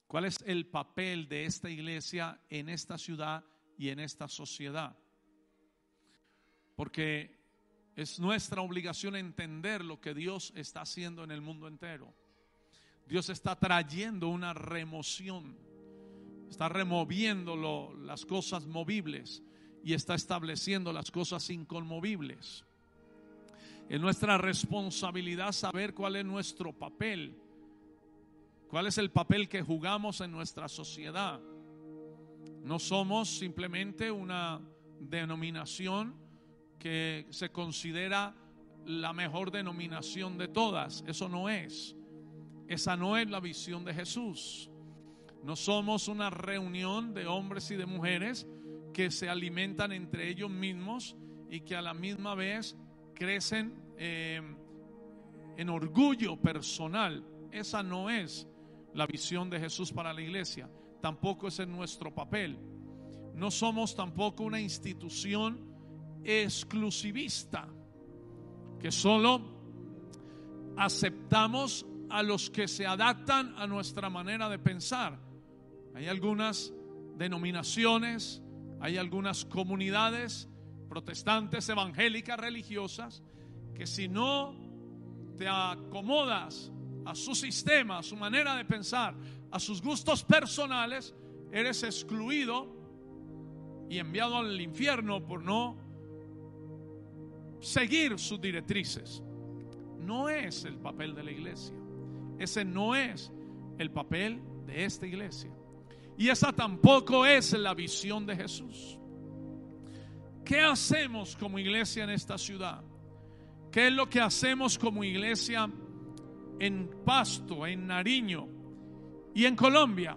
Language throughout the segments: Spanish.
¿Cuál es el papel de esta iglesia en esta ciudad y en esta sociedad? Porque es nuestra obligación entender lo que Dios está haciendo en el mundo entero. Dios está trayendo una remoción, está removiendo las cosas movibles y está estableciendo las cosas inconmovibles. Es nuestra responsabilidad saber cuál es nuestro papel, cuál es el papel que jugamos en nuestra sociedad. No somos simplemente una denominación que se considera la mejor denominación de todas. Eso no es. Esa no es la visión de Jesús. No somos una reunión de hombres y de mujeres que se alimentan entre ellos mismos y que a la misma vez crecen en orgullo personal. Esa no es la visión de Jesús para la iglesia. Tampoco ese es nuestro papel. No somos tampoco una institución exclusivista que solo aceptamos a los que se adaptan a nuestra manera de pensar. Hay algunas denominaciones, hay algunas comunidades protestantes, evangélicas, religiosas, que si no te acomodas a su sistema, a su manera de pensar, a sus gustos personales, eres excluido y enviado al infierno por no seguir sus directrices. No es el papel de la iglesia. Ese no es el papel de esta iglesia. Y esa tampoco es la visión de Jesús. ¿Qué hacemos como iglesia en esta ciudad? ¿Qué es lo que hacemos como iglesia en Pasto, en Nariño y en Colombia?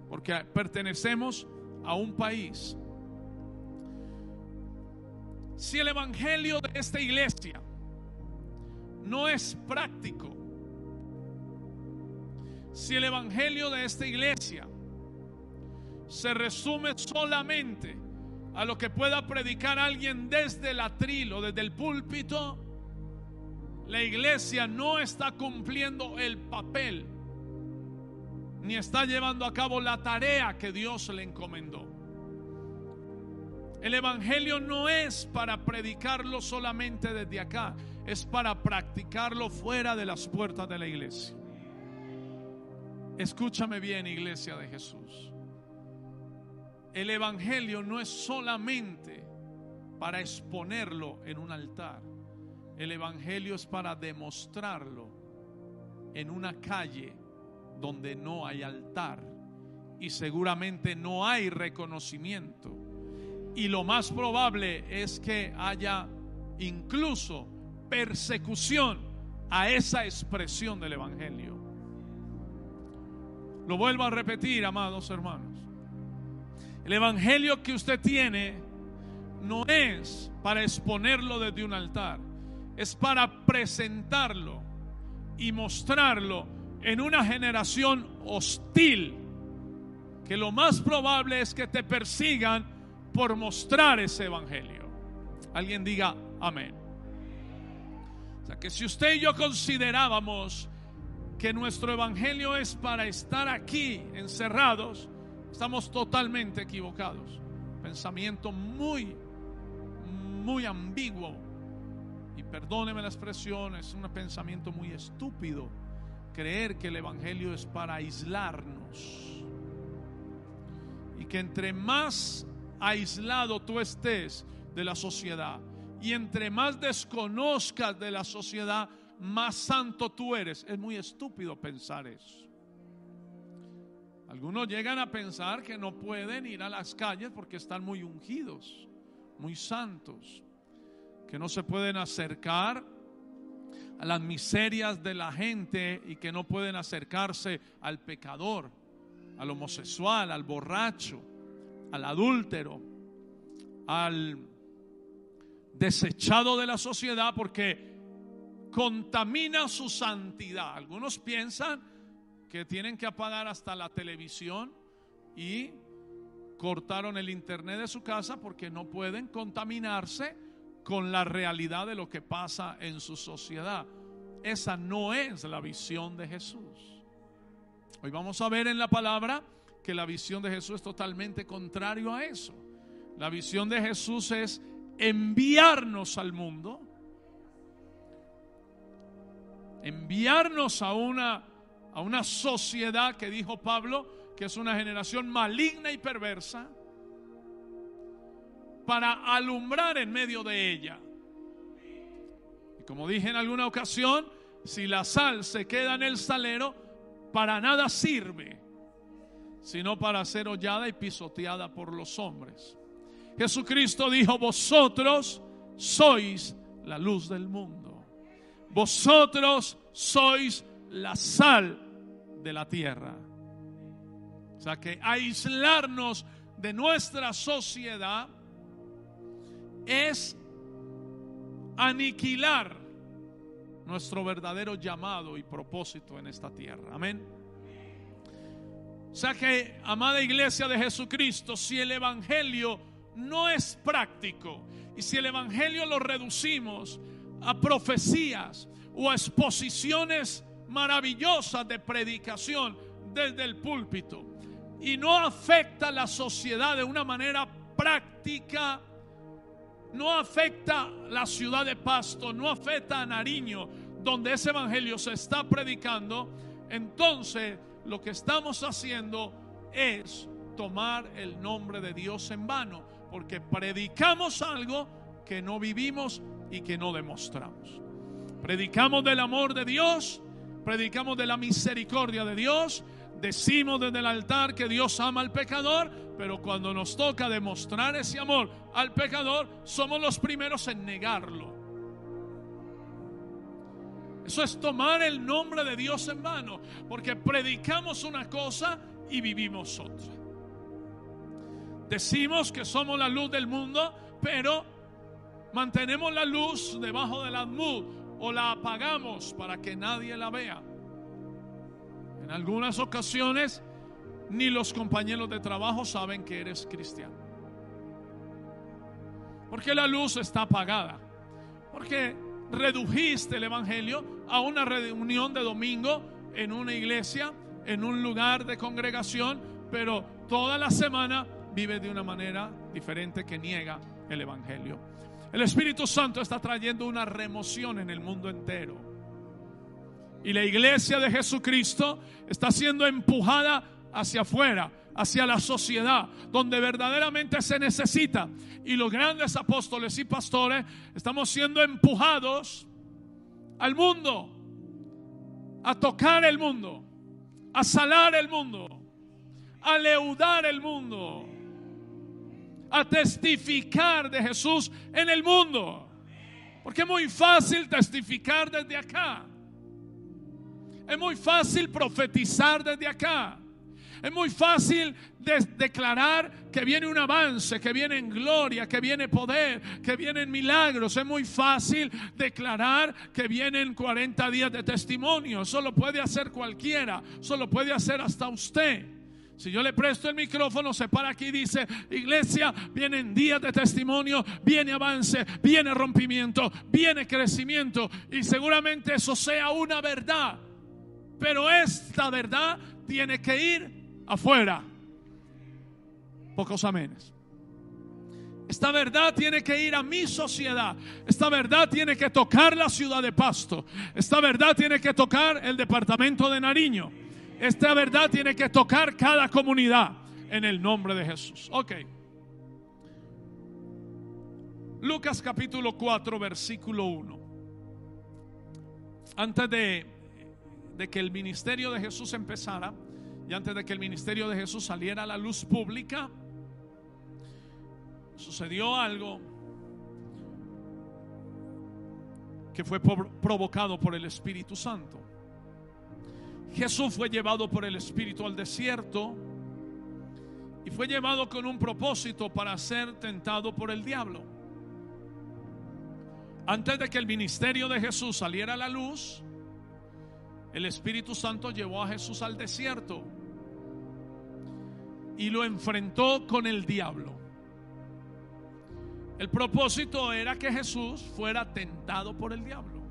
Porque pertenecemos a un país. Si el evangelio de esta iglesia no es práctico, si el evangelio de esta iglesia se resume solamente a lo que pueda predicar alguien desde el atril o desde el púlpito, la iglesia no está cumpliendo el papel ni está llevando a cabo la tarea que Dios le encomendó. El evangelio no es para predicarlo solamente desde acá, es para practicarlo fuera de las puertas de la iglesia. Escúchame bien, iglesia de Jesús. El evangelio no es solamente para exponerlo en un altar. El evangelio es para demostrarlo en una calle donde no hay altar y seguramente no hay reconocimiento. Y lo más probable es que haya incluso persecución a esa expresión del evangelio. Lo vuelvo a repetir, amados hermanos. El evangelio que usted tiene no es para exponerlo desde un altar, es para presentarlo y mostrarlo en una generación hostil, que lo más probable es que te persigan por mostrar ese evangelio. Alguien diga amén. O sea que si usted y yo considerábamos que nuestro evangelio es para estar aquí encerrados, estamos totalmente equivocados. Pensamiento muy ambiguo, y perdóneme la expresión, es un pensamiento muy estúpido creer que el evangelio es para aislarnos, y que entre más aislado tú estés de la sociedad y entre más desconozcas de la sociedad, más santo tú eres. Es muy estúpido pensar eso. Algunos llegan a pensar que no pueden ir a las calles porque están muy ungidos, muy santos, que no se pueden acercar a las miserias de la gente y que no pueden acercarse al pecador, al homosexual, al borracho, al adúltero, al desechado de la sociedad, porque contamina su santidad. Algunos piensan que tienen que apagar hasta la televisión y cortaron el internet de su casa porque no pueden contaminarse con la realidad de lo que pasa en su sociedad. Esa no es la visión de Jesús. Hoy vamos a ver en la palabra que la visión de Jesús es totalmente contrario a eso. La visión de Jesús es enviarnos al mundo, enviarnos a una sociedad que dijo Pablo que es una generación maligna y perversa, para alumbrar en medio de ella. Y como dije en alguna ocasión, si la sal se queda en el salero, para nada sirve, sino para ser hollada y pisoteada por los hombres. Jesucristo dijo: vosotros sois la luz del mundo, vosotros sois la sal de la tierra. O sea que aislarnos de nuestra sociedad es aniquilar nuestro verdadero llamado y propósito en esta tierra. Amén. O sea que, amada iglesia de Jesucristo, si el evangelio no es práctico y si el evangelio lo reducimos a profecías o a exposiciones maravillosas de predicación desde el púlpito y no afecta a la sociedad de una manera práctica, no afecta la ciudad de Pasto, no afecta a Nariño, donde ese evangelio se está predicando, entonces lo que estamos haciendo es tomar el nombre de Dios en vano, porque predicamos algo que no vivimos y que no demostramos. Predicamos del amor de Dios, predicamos de la misericordia de Dios, decimos desde el altar que Dios ama al pecador, pero cuando nos toca demostrar ese amor al pecador, somos los primeros en negarlo. Eso es tomar el nombre de Dios en vano, porque predicamos una cosa y vivimos otra. Decimos que somos la luz del mundo, pero mantenemos la luz debajo del almud o la apagamos para que nadie la vea. En algunas ocasiones ni los compañeros de trabajo saben que eres cristiano, porque la luz está apagada, porque redujiste el evangelio a una reunión de domingo en una iglesia, en un lugar de congregación, pero toda la semana vive de una manera diferente que niega el evangelio. El Espíritu Santo está trayendo una remoción en el mundo entero, y la iglesia de Jesucristo está siendo empujada hacia afuera, hacia la sociedad donde verdaderamente se necesita. Y los grandes apóstoles y pastores estamos siendo empujados al mundo, a tocar el mundo, a salar el mundo, a leudar el mundo, a testificar de Jesús en el mundo. Porque es muy fácil testificar desde acá, es muy fácil profetizar desde acá, es muy fácil declarar que viene un avance, que viene en gloria, que viene poder, que vienen milagros. Es muy fácil declarar que vienen 40 días de testimonio. Eso lo puede hacer cualquiera, eso lo puede hacer hasta usted. Si yo le presto el micrófono, se para aquí y dice: iglesia, vienen días de testimonio, viene avance, viene rompimiento, viene crecimiento, y seguramente eso sea una verdad. Pero esta verdad tiene que ir afuera. Pocos amenes. Esta verdad tiene que ir a mi sociedad. Esta verdad tiene que tocar la ciudad de Pasto. Esta verdad tiene que tocar el departamento de Nariño. Esta verdad tiene que tocar cada comunidad en el nombre de Jesús. Ok. Lucas capítulo 4 versículo 1. Antes de que el ministerio de Jesús empezara y antes de que el ministerio de Jesús saliera a la luz pública, sucedió algo que fue provocado por el Espíritu Santo. Jesús fue llevado por el Espíritu al desierto y fue llevado con un propósito para ser tentado por el diablo. Antes de que el ministerio de Jesús saliera a la luz, el Espíritu Santo llevó a Jesús al desierto y lo enfrentó con el diablo. El propósito era que Jesús fuera tentado por el diablo.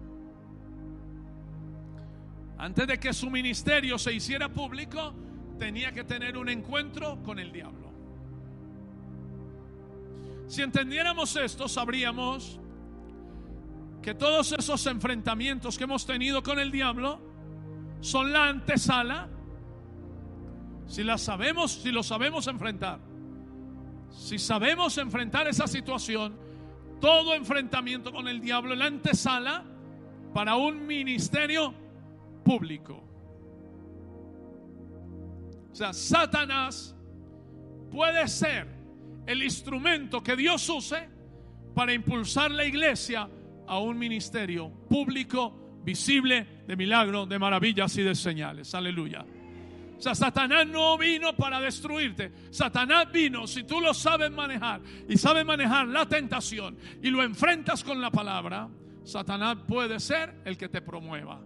Antes de que su ministerio se hiciera público, tenía que tener un encuentro con el diablo. Si entendiéramos esto, sabríamos que todos esos enfrentamientos que hemos tenido con el diablo son la antesala. Si lo sabemos enfrentar, si sabemos enfrentar esa situación, todo enfrentamiento con el diablo es la antesala para un ministerio público. O sea, Satanás puede ser el instrumento que Dios use para impulsar la iglesia a un ministerio público, visible, de milagros, de maravillas y de señales. Aleluya. O sea, Satanás no vino para destruirte. Satanás vino, si tú lo sabes manejar y sabes manejar la tentación y lo enfrentas con la palabra, Satanás puede ser el que te promueva.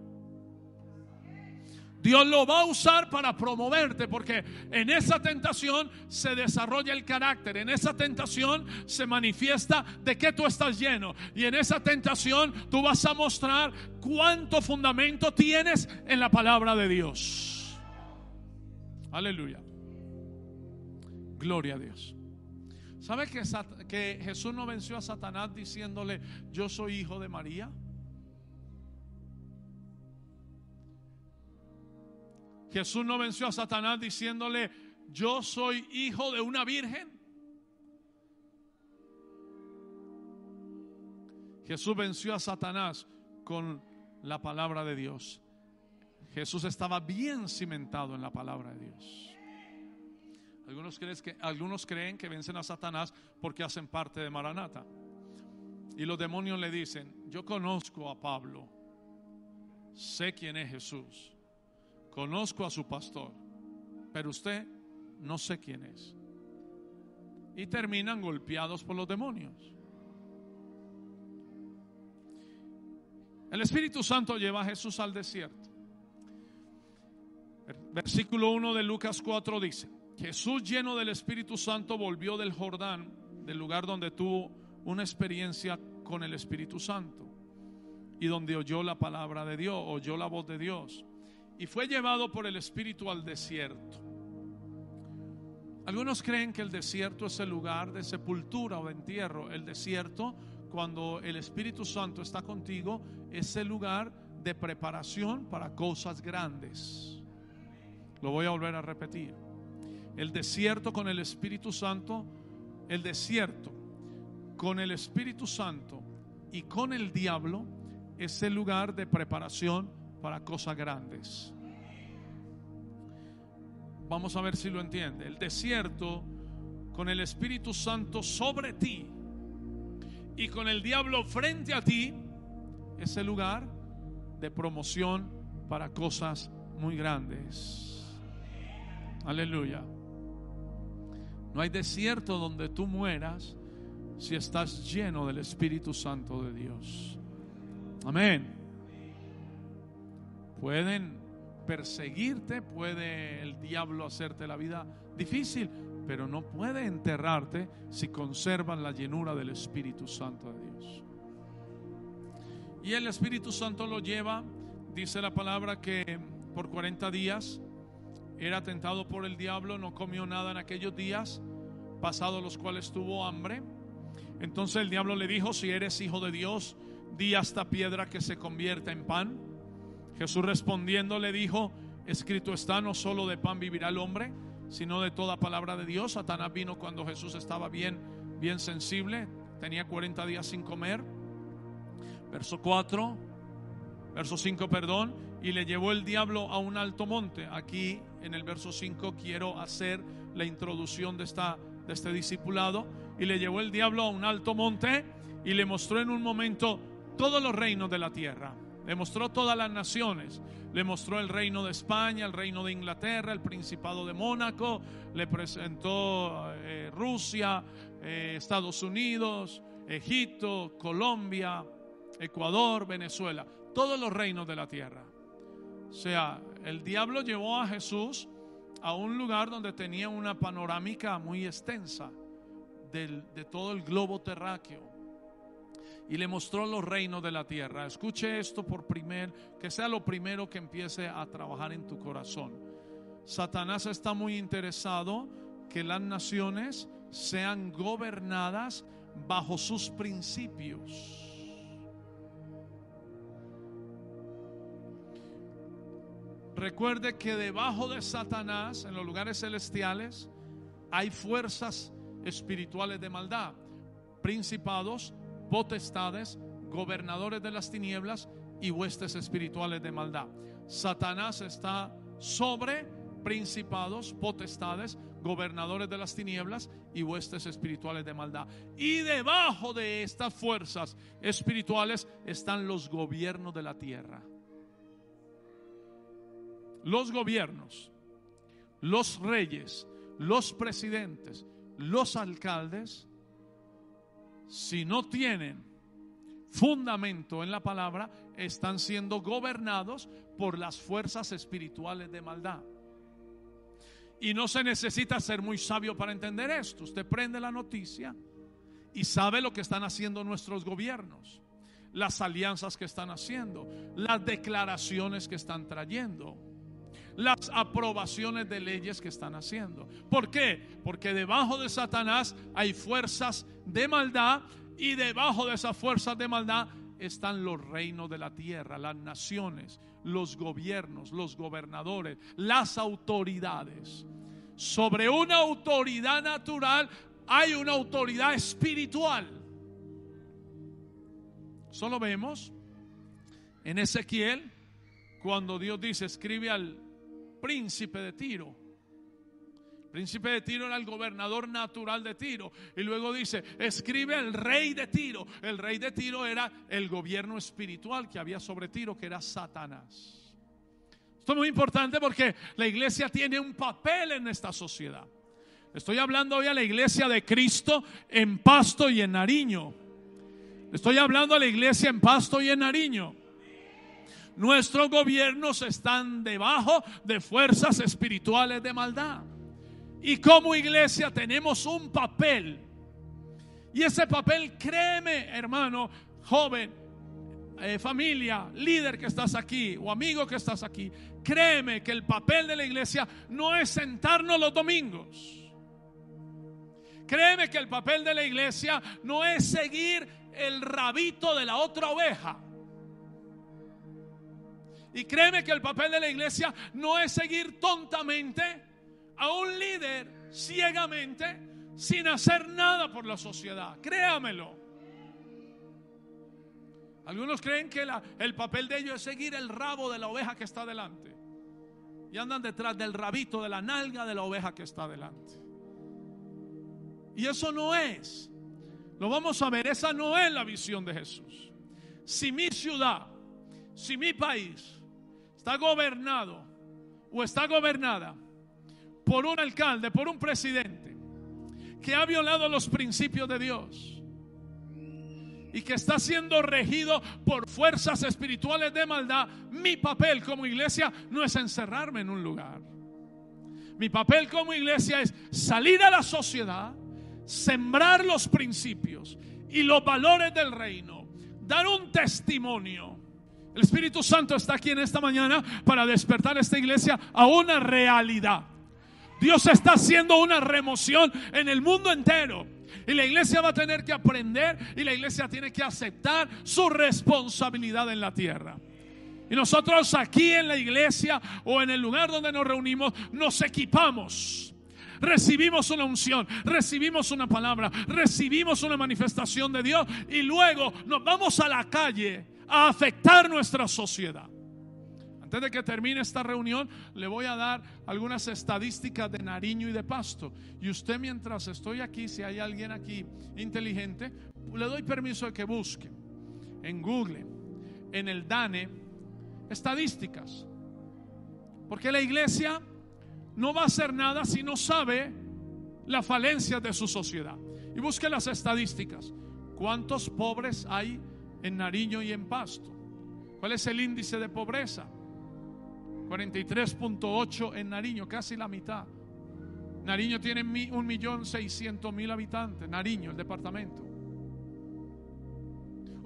Dios lo va a usar para promoverte, porque en esa tentación se desarrolla el carácter, en esa tentación se manifiesta de qué tú estás lleno, y en esa tentación tú vas a mostrar cuánto fundamento tienes en la palabra de Dios. Aleluya. Gloria a Dios. ¿Sabe que Jesús no venció a Satanás diciéndole: yo soy hijo de María? Jesús no venció a Satanás diciéndole: yo soy hijo de una virgen. Jesús venció a Satanás con la palabra de Dios. Jesús estaba bien cimentado en la palabra de Dios. Algunos creen que vencen a Satanás porque hacen parte de Maranata. Y los demonios le dicen: yo conozco a Pablo, sé quién es Jesús, conozco a su pastor, pero usted no sé quién es. Y terminan golpeados por los demonios. El Espíritu Santo lleva a Jesús al desierto. Versículo 1 de Lucas 4 dice: Jesús, lleno del Espíritu Santo, volvió del Jordán, del lugar donde tuvo una experiencia con el Espíritu Santo y donde oyó la palabra de Dios, oyó la voz de Dios, y fue llevado por el Espíritu al desierto. Algunos creen que el desierto es el lugar de sepultura o de entierro. El desierto, cuando el Espíritu Santo está contigo, es el lugar de preparación para cosas grandes. Lo voy a volver a repetir. El desierto con el Espíritu Santo, el desierto con el Espíritu Santo y con el diablo es el lugar de preparación para cosas grandes. Vamos a ver si lo entiende. El desierto con el Espíritu Santo sobre ti y con el diablo frente a ti es el lugar de promoción para cosas muy grandes. Aleluya. No hay desierto donde tú mueras si estás lleno del Espíritu Santo de Dios. Amén. Pueden perseguirte, puede el diablo hacerte la vida difícil, pero no puede enterrarte si conservan la llenura del Espíritu Santo de Dios. Y el Espíritu Santo lo lleva, dice la palabra, que por 40 días era tentado por el diablo, no comió nada en aquellos días, pasados los cuales tuvo hambre. Entonces el diablo le dijo: si eres hijo de Dios, di a esta piedra que se convierta en pan. Jesús respondiendo le dijo: escrito está, no solo de pan vivirá el hombre, sino de toda palabra de Dios. Satanás vino cuando Jesús estaba bien sensible, tenía 40 días sin comer. Verso 5, perdón. Y le llevó el diablo a un alto monte. Aquí en el verso 5 quiero hacer la introducción de este discipulado. Y le llevó el diablo a un alto monte y le mostró en un momento todos los reinos de la tierra. Le mostró todas las naciones. Le mostró el reino de España, el reino de Inglaterra, el principado de Mónaco. Le presentó Rusia, Estados Unidos, Egipto, Colombia, Ecuador, Venezuela. Todos los reinos de la tierra. O sea, el diablo llevó a Jesús a un lugar donde tenía una panorámica muy extensa de todo el globo terráqueo. y le mostró los reinos de la tierra. Escuche esto que sea lo primero que empiece a trabajar en tu corazón. Satanás está muy interesado que las naciones sean gobernadas bajo sus principios. Recuerde que debajo de Satanás, en los lugares celestiales, hay fuerzas espirituales de maldad, principados, potestades, gobernadores de las tinieblas y huestes espirituales de maldad. Satanás está sobre principados, potestades, gobernadores de las tinieblas y huestes espirituales de maldad. Y debajo de estas fuerzas espirituales están los gobiernos de la tierra. Los gobiernos, los reyes, los presidentes, los alcaldes, si no tienen fundamento en la palabra, están siendo gobernados por las fuerzas espirituales de maldad. Y no se necesita ser muy sabio para entender esto. Usted prende la noticia y sabe lo que están haciendo nuestros gobiernos, las alianzas que están haciendo, las declaraciones que están trayendo, las aprobaciones de leyes que están haciendo. ¿Por qué? Porque debajo de Satanás hay fuerzas de maldad, y debajo de esas fuerzas de maldad están los reinos de la tierra, las naciones, los gobiernos, los gobernadores, las autoridades. Sobre una autoridad natural hay una autoridad espiritual. Eso lo vemos en Ezequiel, cuando Dios dice: escribe al príncipe de Tiro. El príncipe de Tiro era el gobernador natural de Tiro. Y luego dice: escribe al rey de Tiro. El rey de Tiro era el gobierno espiritual que había sobre Tiro, que era Satanás. Esto es muy importante porque la iglesia tiene un papel en esta sociedad. Estoy hablando hoy a la iglesia de Cristo en Pasto y en Nariño. Estoy hablando a la iglesia en Pasto y en Nariño. Nuestros gobiernos están debajo de fuerzas espirituales de maldad. Y como iglesia tenemos un papel. Y ese papel, créeme, hermano, joven, familia, líder que estás aquí o amigo que estás aquí, créeme que el papel de la iglesia no es sentarnos los domingos. Créeme que el papel de la iglesia no es seguir el rabito de la otra oveja. Y créeme que el papel de la iglesia no es seguir tontamente a un líder ciegamente sin hacer nada por la sociedad. Créamelo. Algunos creen que el papel de ellos es seguir el rabo de la oveja que está delante, y andan detrás del rabito, de la nalga de la oveja que está delante. Y eso no es. Lo vamos a ver. Esa no es la visión de Jesús. Si mi ciudad, si mi país está gobernado o está gobernada por un alcalde, por un presidente que ha violado los principios de Dios y que está siendo regido por fuerzas espirituales de maldad, mi papel como iglesia no es encerrarme en un lugar. Mi papel como iglesia es salir a la sociedad, sembrar los principios y los valores del reino, dar un testimonio. El Espíritu Santo está aquí en esta mañana para despertar a esta iglesia a una realidad. Dios está haciendo una remoción en el mundo entero, y la iglesia va a tener que aprender, y la iglesia tiene que aceptar su responsabilidad en la tierra. Y nosotros aquí en la iglesia o en el lugar donde nos reunimos nos equipamos. Recibimos una unción, recibimos una palabra, recibimos una manifestación de Dios, y luego nos vamos a la calle a afectar nuestra sociedad. Antes de que termine esta reunión, le voy a dar algunas estadísticas de Nariño y de Pasto. Y usted, mientras estoy aquí, si hay alguien aquí inteligente, le doy permiso de que busque en Google, en el DANE, estadísticas. Porque la iglesia no va a hacer nada si no sabe las falencias de su sociedad. Y busque las estadísticas. ¿Cuántos pobres hay en Nariño y en Pasto? ¿Cuál es el índice de pobreza? 43.8 en Nariño, casi la mitad. Nariño tiene 1.600.000 habitantes. Nariño, el departamento.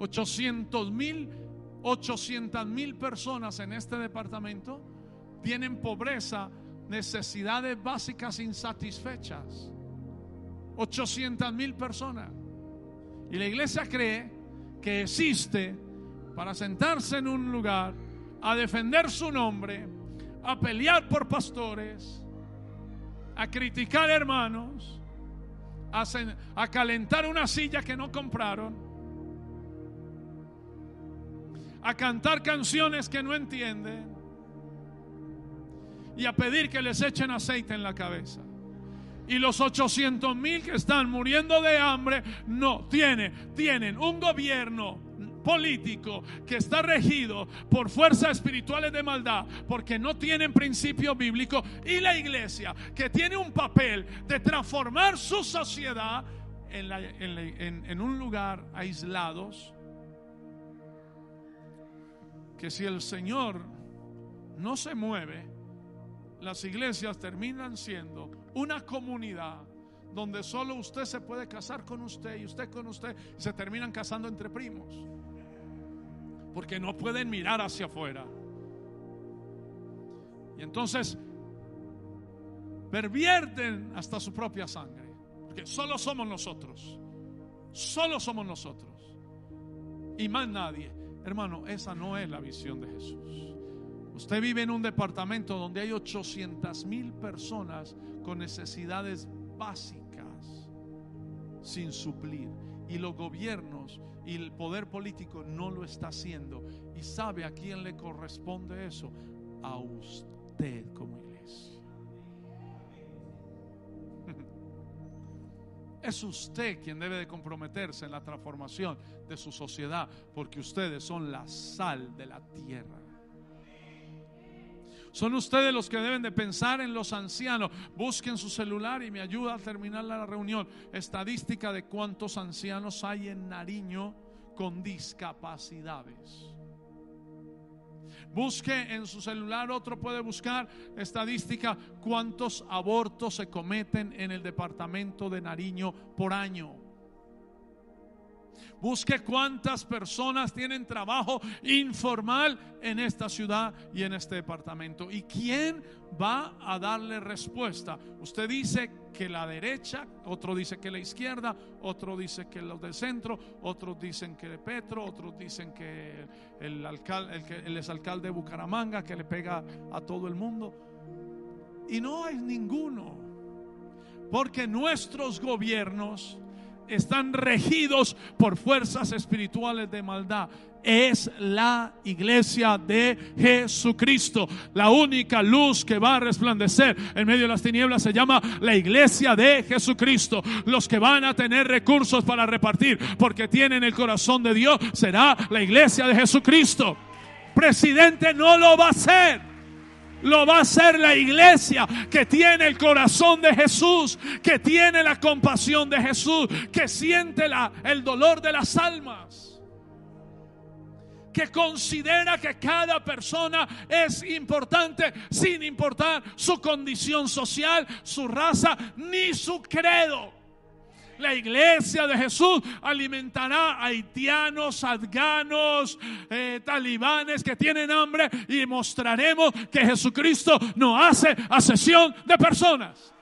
800,000 personas en este departamento tienen pobreza, necesidades básicas insatisfechas. 800,000 personas. Y la iglesia cree que existe para sentarse en un lugar a defender su nombre, a pelear por pastores, a criticar hermanos, a calentar una silla que no compraron, a cantar canciones que no entienden y a pedir que les echen aceite en la cabeza. Y los 800,000 que están muriendo de hambre no tienen un gobierno político que está regido por fuerzas espirituales de maldad, porque no tienen principio bíblico, y la iglesia que tiene un papel de transformar su sociedad en un lugar aislados, que si el Señor no se mueve, las iglesias terminan siendo una comunidad donde solo usted se puede casar con usted y usted con usted, y se terminan casando entre primos porque no pueden mirar hacia afuera. Y entonces pervierten hasta su propia sangre, porque solo somos nosotros y más nadie. Hermano, esa no es la visión de Jesús. Usted vive en un departamento donde hay 800,000 personas con necesidades básicas sin suplir, y los gobiernos y el poder político no lo está haciendo. ¿Y sabe a quién le corresponde eso? A usted como iglesia. Es usted quien debe de comprometerse en la transformación de su sociedad, porque ustedes son la sal de la tierra. Son ustedes los que deben de pensar en los ancianos. Busquen su celular y me ayuda a terminar la reunión. Estadística de cuántos ancianos hay en Nariño con discapacidades. Busque en su celular, otro puede buscar estadística, cuántos abortos se cometen en el departamento de Nariño por año. Busque cuántas personas tienen trabajo informal en esta ciudad y en este departamento. ¿Y quién va a darle respuesta? Usted dice que la derecha, otro dice que la izquierda, otro dice que los del centro, otros dicen que de Petro, otros dicen que el exalcalde de Bucaramanga, que le pega a todo el mundo. Y no hay ninguno, porque nuestros gobiernos están regidos por fuerzas espirituales de maldad. Es la iglesia de Jesucristo. La única luz que va a resplandecer en medio de las tinieblas se llama la iglesia de Jesucristo. Los que van a tener recursos para repartir porque tienen el corazón de Dios será la iglesia de Jesucristo. Presidente no lo va a hacer. Lo va a hacer la iglesia que tiene el corazón de Jesús, que tiene la compasión de Jesús, que siente el dolor de las almas, que considera que cada persona es importante sin importar su condición social, su raza ni su credo. La iglesia de Jesús alimentará a haitianos, afganos, talibanes que tienen hambre, y mostraremos que Jesucristo no hace acepción de personas.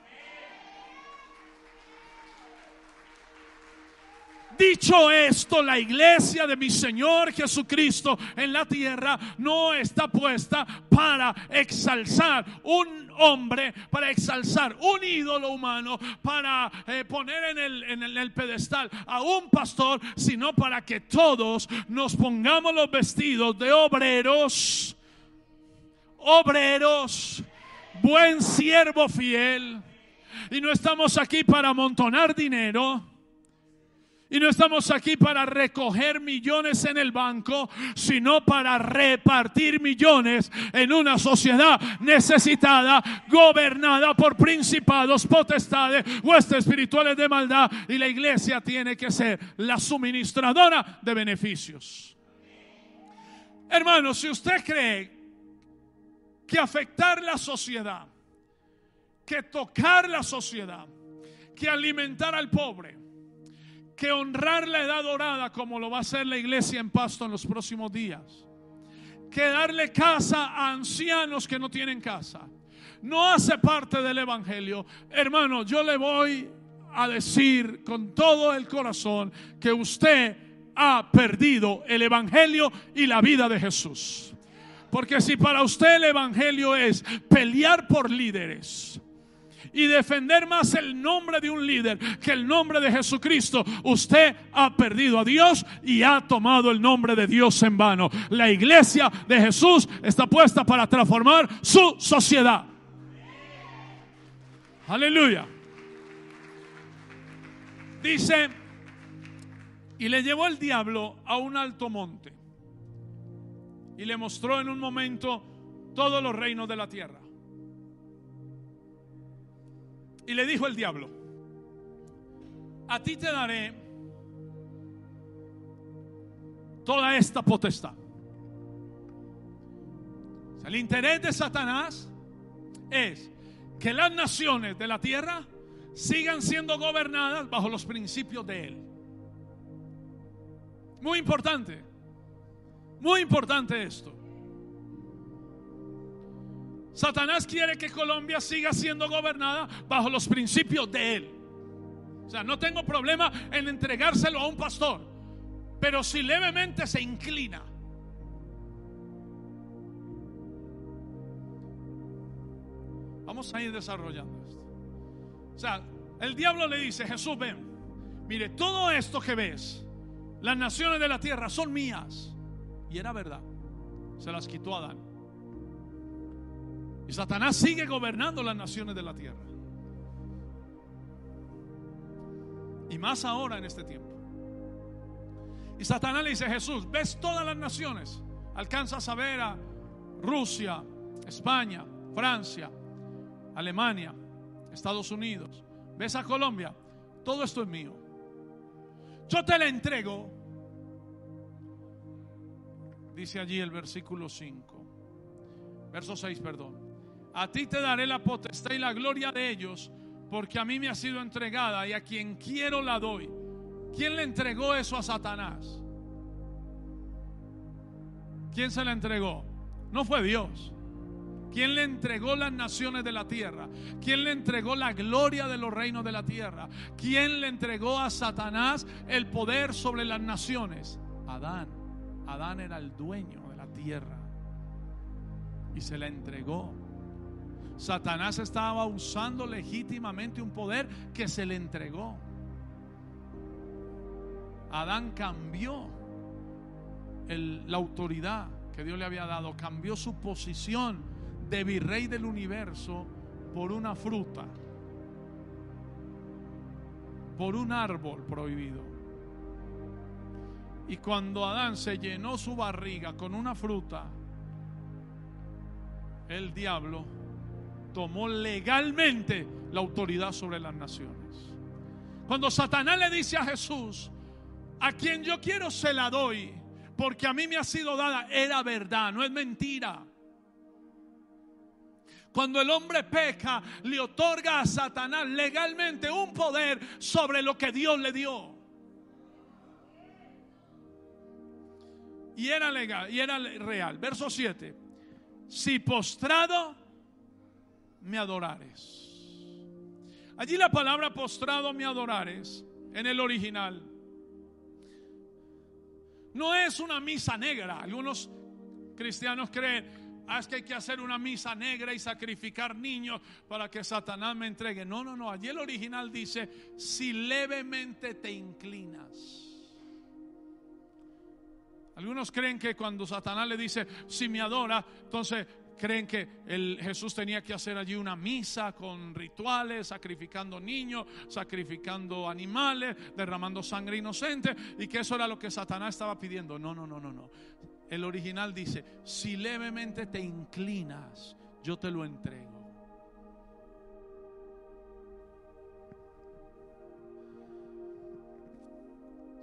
Dicho esto, la iglesia de mi Señor Jesucristo en la tierra no está puesta para exalzar un hombre, para exalzar un ídolo humano, para poner en el pedestal a un pastor, sino para que todos nos pongamos los vestidos de obreros, buen siervo fiel. Y no estamos aquí para amontonar dinero. Y no estamos aquí para recoger millones en el banco, sino para repartir millones en una sociedad necesitada, gobernada por principados, potestades, huestes espirituales de maldad. Y la iglesia tiene que ser la suministradora de beneficios. Hermanos, si usted cree que afectar la sociedad, que tocar la sociedad, que alimentar al pobre, que honrar la edad dorada, como lo va a hacer la iglesia en Pasto en los próximos días, que darle casa a ancianos que no tienen casa, no hace parte del evangelio. Hermano, yo le voy a decir con todo el corazón que usted ha perdido el evangelio y la vida de Jesús. Porque si para usted el evangelio es pelear por líderes y defender más el nombre de un líder que el nombre de Jesucristo, usted ha perdido a Dios y ha tomado el nombre de Dios en vano. La iglesia de Jesús está puesta para transformar su sociedad. Aleluya. Dice: y le llevó el diablo a un alto monte y le mostró en un momento todos los reinos de la tierra. Y le dijo el diablo: a ti te daré toda esta potestad. O sea, el interés de Satanás es que las naciones de la tierra sigan siendo gobernadas bajo los principios de él. Muy importante esto. Satanás quiere que Colombia siga siendo gobernada bajo los principios de él. O sea, no tengo problema en entregárselo a un pastor, pero si levemente se inclina. Vamos a ir desarrollando esto. O sea, el diablo le dice: Jesús, ven, mire, todo esto que ves, las naciones de la tierra son mías. Y era verdad, se las quitó a Adán. Y Satanás sigue gobernando las naciones de la tierra. Y más ahora en este tiempo. Y Satanás le dice: Jesús, ves todas las naciones, alcanzas a ver a Rusia, España, Francia, Alemania, Estados Unidos, ves a Colombia, todo esto es mío. Yo te la entrego. Dice allí el versículo 5, verso 6, perdón. A ti te daré la potestad y la gloria de ellos, porque a mí me ha sido entregada y a quien quiero la doy. ¿Quién le entregó eso a Satanás? ¿Quién se la entregó? No fue Dios. ¿Quién le entregó las naciones de la tierra? ¿Quién le entregó la gloria de los reinos de la tierra? ¿Quién le entregó a Satanás el poder sobre las naciones? Adán. Adán era el dueño de la tierra y se la entregó. Satanás estaba usando legítimamente un poder que se le entregó. Adán cambió la autoridad que Dios le había dado, cambió su posición de virrey del universo por una fruta, por un árbol prohibido. Y cuando Adán se llenó su barriga con una fruta, el diablo tomó legalmente la autoridad sobre las naciones. Cuando Satanás le dice a Jesús: a quien yo quiero se la doy, porque a mí me ha sido dada, era verdad, no es mentira. Cuando el hombre peca, le otorga a Satanás legalmente un poder sobre lo que Dios le dio. Y era legal, y era real. Verso 7. Si postrado me adorares. Allí la palabra postrado me adorares, en el original, no es una misa negra. Algunos cristianos creen: es que hay que hacer una misa negra y sacrificar niños para que Satanás me entregue. No, no, no. Allí el original dice: si levemente te inclinas. Algunos creen que cuando Satanás le dice: si me adora, entonces creen que Jesús tenía que hacer allí una misa con rituales, sacrificando niños, sacrificando animales, derramando sangre inocente, y que eso era lo que Satanás estaba pidiendo. No, no, no, no, no. El original dice: si levemente te inclinas, yo te lo entrego.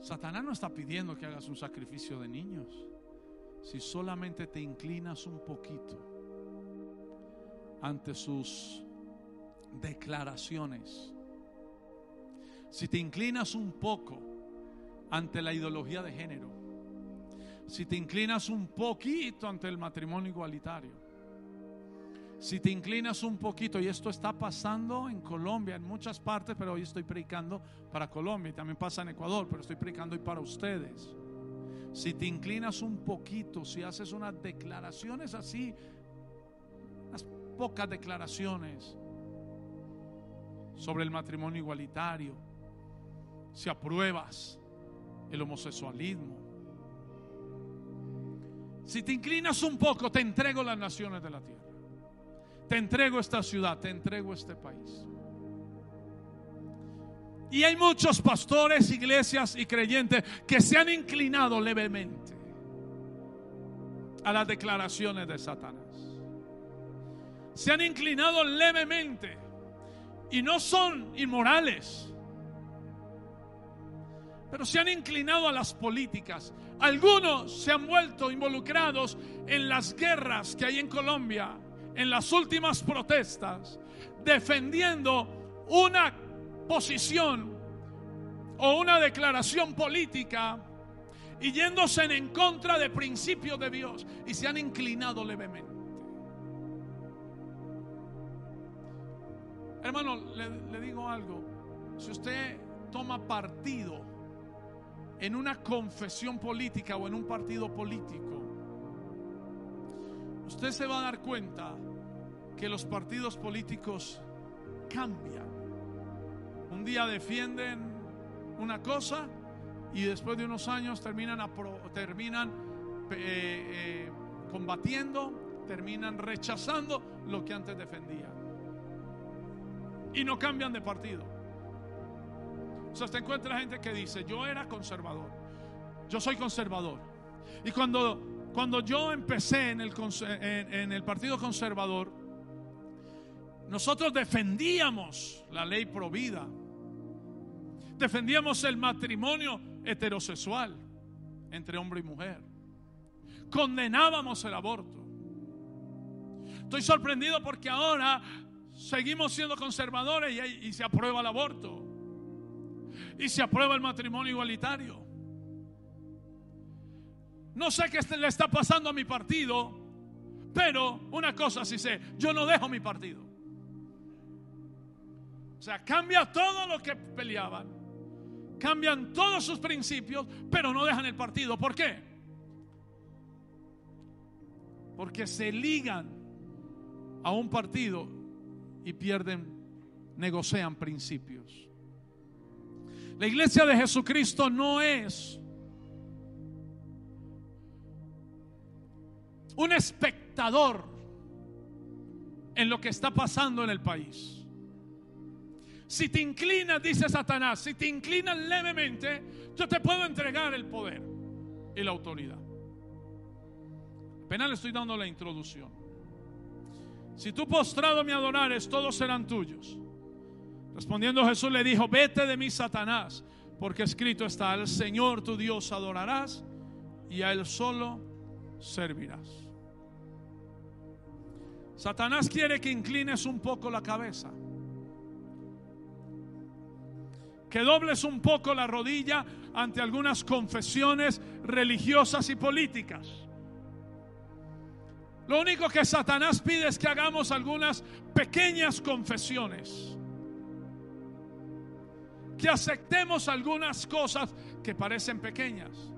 Satanás no está pidiendo que hagas un sacrificio de niños. Si solamente te inclinas un poquito ante sus declaraciones, si te inclinas un poco ante la ideología de género, si te inclinas un poquito ante el matrimonio igualitario, si te inclinas un poquito, y esto está pasando en Colombia, en muchas partes, pero hoy estoy predicando para Colombia, y también pasa en Ecuador, pero estoy predicando hoy para ustedes. Si te inclinas un poquito, si haces unas declaraciones así, unas pocas declaraciones sobre el matrimonio igualitario, si apruebas el homosexualismo, si te inclinas un poco, te entrego las naciones de la tierra, te entrego esta ciudad, te entrego este país. Y hay muchos pastores, iglesias y creyentes que se han inclinado levemente a las declaraciones de Satanás. Se han inclinado levemente y no son inmorales, pero se han inclinado a las políticas. Algunos se han vuelto involucrados en las guerras que hay en Colombia, en las últimas protestas, defendiendo una posición o una declaración política y yéndose en contra de principios de Dios, y se han inclinado levemente. Hermano, le digo algo: si usted toma partido en una confesión política o en un partido político, usted se va a dar cuenta que los partidos políticos cambian. Un día defienden una cosa y después de unos años terminan combatiendo, terminan rechazando lo que antes defendían, y no cambian de partido. O sea, usted encuentra gente que dice: yo era conservador, yo soy conservador, y cuando yo empecé en el partido conservador, nosotros defendíamos la ley provida, defendíamos el matrimonio heterosexual entre hombre y mujer, condenábamos el aborto. Estoy sorprendido porque ahora seguimos siendo conservadores y se aprueba el aborto y se aprueba el matrimonio igualitario. No sé qué le está pasando a mi partido, pero una cosa sí sé: yo no dejo mi partido. O sea, cambia todo lo que peleaban, cambian todos sus principios, pero no dejan el partido. ¿Por qué? Porque se ligan a un partido y negocian principios. La iglesia de Jesucristo no es un espectador en lo que está pasando en el país. Si te inclinas, dice Satanás, si te inclinas levemente, yo te puedo entregar el poder y la autoridad. Apenas le estoy dando la introducción. Si tú postrado me adorares, todos serán tuyos. Respondiendo Jesús le dijo: vete de mí, Satanás, porque escrito está: al Señor tu Dios adorarás y a Él solo servirás. Satanás quiere que inclines un poco la cabeza, que dobles un poco la rodilla ante algunas confesiones religiosas y políticas. Lo único que Satanás pide es que hagamos algunas pequeñas confesiones, que aceptemos algunas cosas que parecen pequeñas,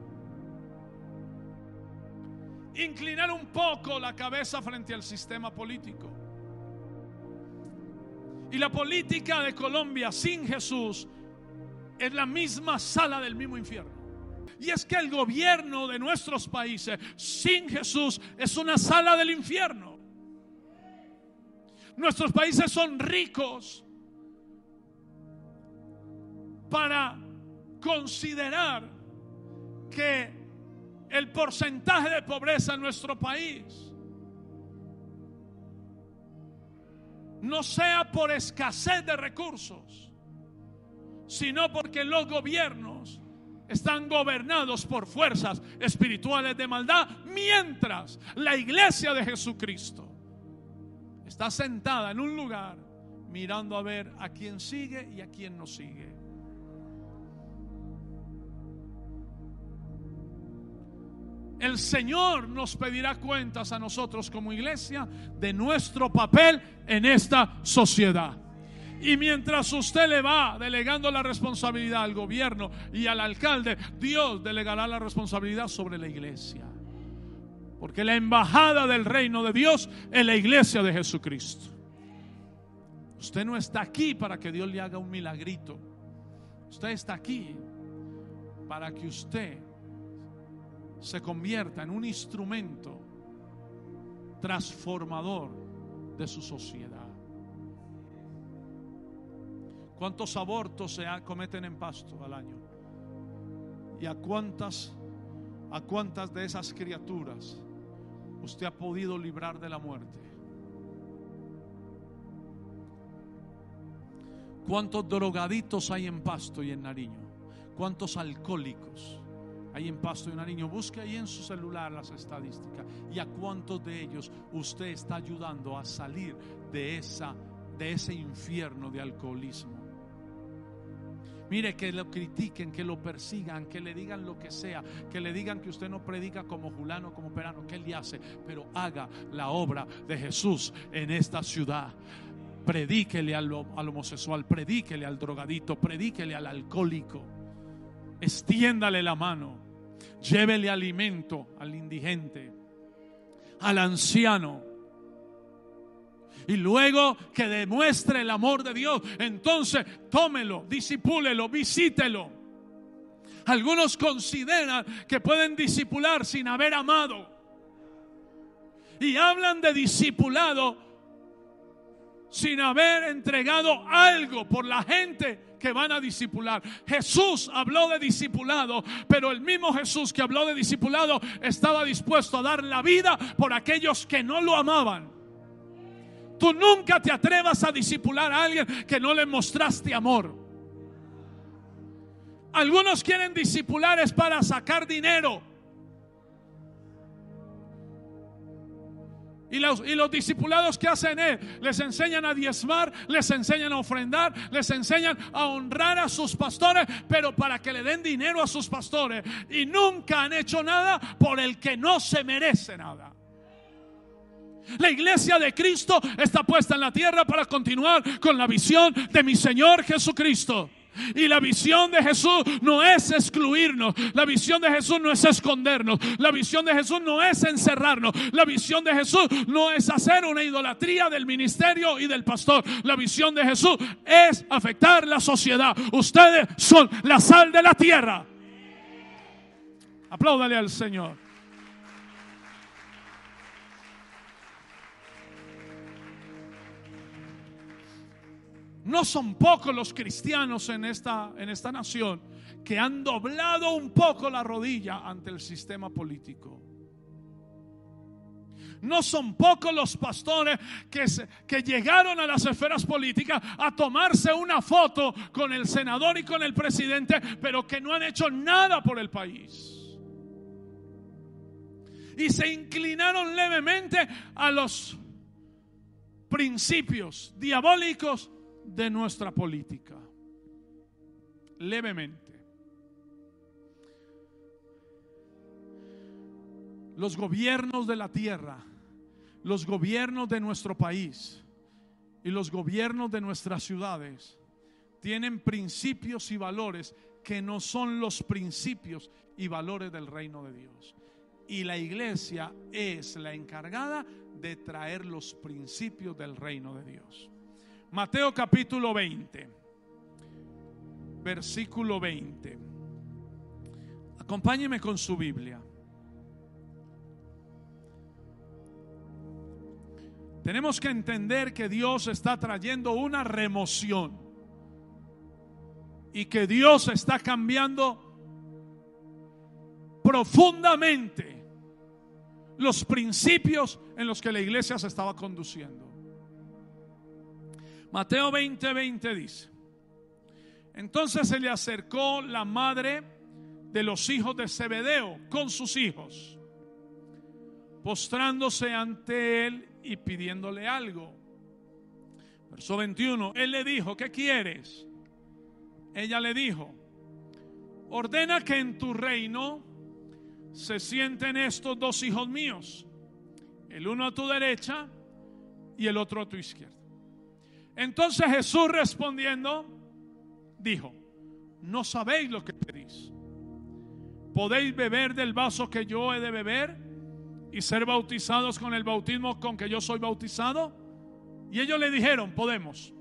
inclinar un poco la cabeza frente al sistema político. Y la política de Colombia sin Jesús es la misma sala del mismo infierno. Y es que el gobierno de nuestros países sin Jesús es una sala del infierno. Nuestros países son ricos para considerar que el porcentaje de pobreza en nuestro país no sea por escasez de recursos, sino porque los gobiernos están gobernados por fuerzas espirituales de maldad, mientras la iglesia de Jesucristo está sentada en un lugar mirando a ver a quién sigue y a quién no sigue. el Señor nos pedirá cuentas a nosotros como iglesia de nuestro papel en esta sociedad. Y mientras usted le va delegando la responsabilidad al gobierno y al alcalde, Dios delegará la responsabilidad sobre la iglesia. Porque la embajada del reino de Dios es la iglesia de Jesucristo. Usted no está aquí para que Dios le haga un milagrito. Usted está aquí para que usted se convierta en un instrumento transformador de su sociedad. ¿Cuántos abortos se cometen en Pasto al año? ¿Y a cuántas de esas criaturas usted ha podido librar de la muerte? ¿Cuántos drogaditos hay en Pasto y en Nariño? ¿Cuántos alcohólicos hay en Pasto y en Nariño? Busque ahí en su celular las estadísticas. ¿Y a cuántos de ellos usted está ayudando a salir de ese infierno de alcoholismo? Mire, que lo critiquen, que lo persigan, que le digan lo que sea, que le digan que usted no predica como Julano, como Perano, que él le hace, pero haga la obra de Jesús en esta ciudad. Predíquele al homosexual, predíquele al drogadito, predíquele al alcohólico, extiéndale la mano, llévele alimento al indigente, al anciano. Y luego que demuestre el amor de Dios, entonces tómelo, disipúlelo, visítelo. Algunos consideran que pueden discipular sin haber amado. Y hablan de discipulado sin haber entregado algo por la gente que van a discipular. Jesús habló de discipulado, pero el mismo Jesús que habló de discipulado estaba dispuesto a dar la vida por aquellos que no lo amaban. Tú nunca te atrevas a discipular a alguien que no le mostraste amor. Algunos quieren discipular es para sacar dinero. Y los discipulados que hacen les enseñan a diezmar, les enseñan a ofrendar, les enseñan a honrar a sus pastores, pero para que le den dinero a sus pastores. Y nunca han hecho nada por el que no se merece nada. La iglesia de Cristo está puesta en la tierra para continuar con la visión de mi Señor Jesucristo. Y la visión de Jesús no es excluirnos. La visión de Jesús no es escondernos. La visión de Jesús no es encerrarnos. La visión de Jesús no es hacer una idolatría del ministerio y del pastor. La visión de Jesús es afectar la sociedad. Ustedes son la sal de la tierra. Apláudale al Señor. No son pocos los cristianos en esta nación que han doblado un poco la rodilla ante el sistema político. No son pocos los pastores que llegaron a las esferas políticas a tomarse una foto con el senador y con el presidente, pero que no han hecho nada por el país. Y se inclinaron levemente a los principios diabólicos de nuestra política, levemente. Los gobiernos de la tierra, los gobiernos de nuestro país y los gobiernos de nuestras ciudades tienen principios y valores que no son los principios y valores del reino de Dios. Y la iglesia es la encargada de traer los principios del reino de Dios. Mateo capítulo 20, versículo 20. Acompáñeme con su Biblia. Tenemos que entender que Dios está trayendo una remoción y que Dios está cambiando profundamente los principios en los que la iglesia se estaba conduciendo. Mateo 20:20 dice: entonces se le acercó la madre de los hijos de Zebedeo con sus hijos, postrándose ante él y pidiéndole algo. Verso 21, él le dijo: ¿qué quieres? Ella le dijo: ordena que en tu reino se sienten estos dos hijos míos, el uno a tu derecha y el otro a tu izquierda. Entonces Jesús respondiendo dijo: no sabéis lo que pedís. ¿Podéis beber del vaso que yo he de beber y ser bautizados con el bautismo con que yo soy bautizado? Y ellos le dijeron: podemos.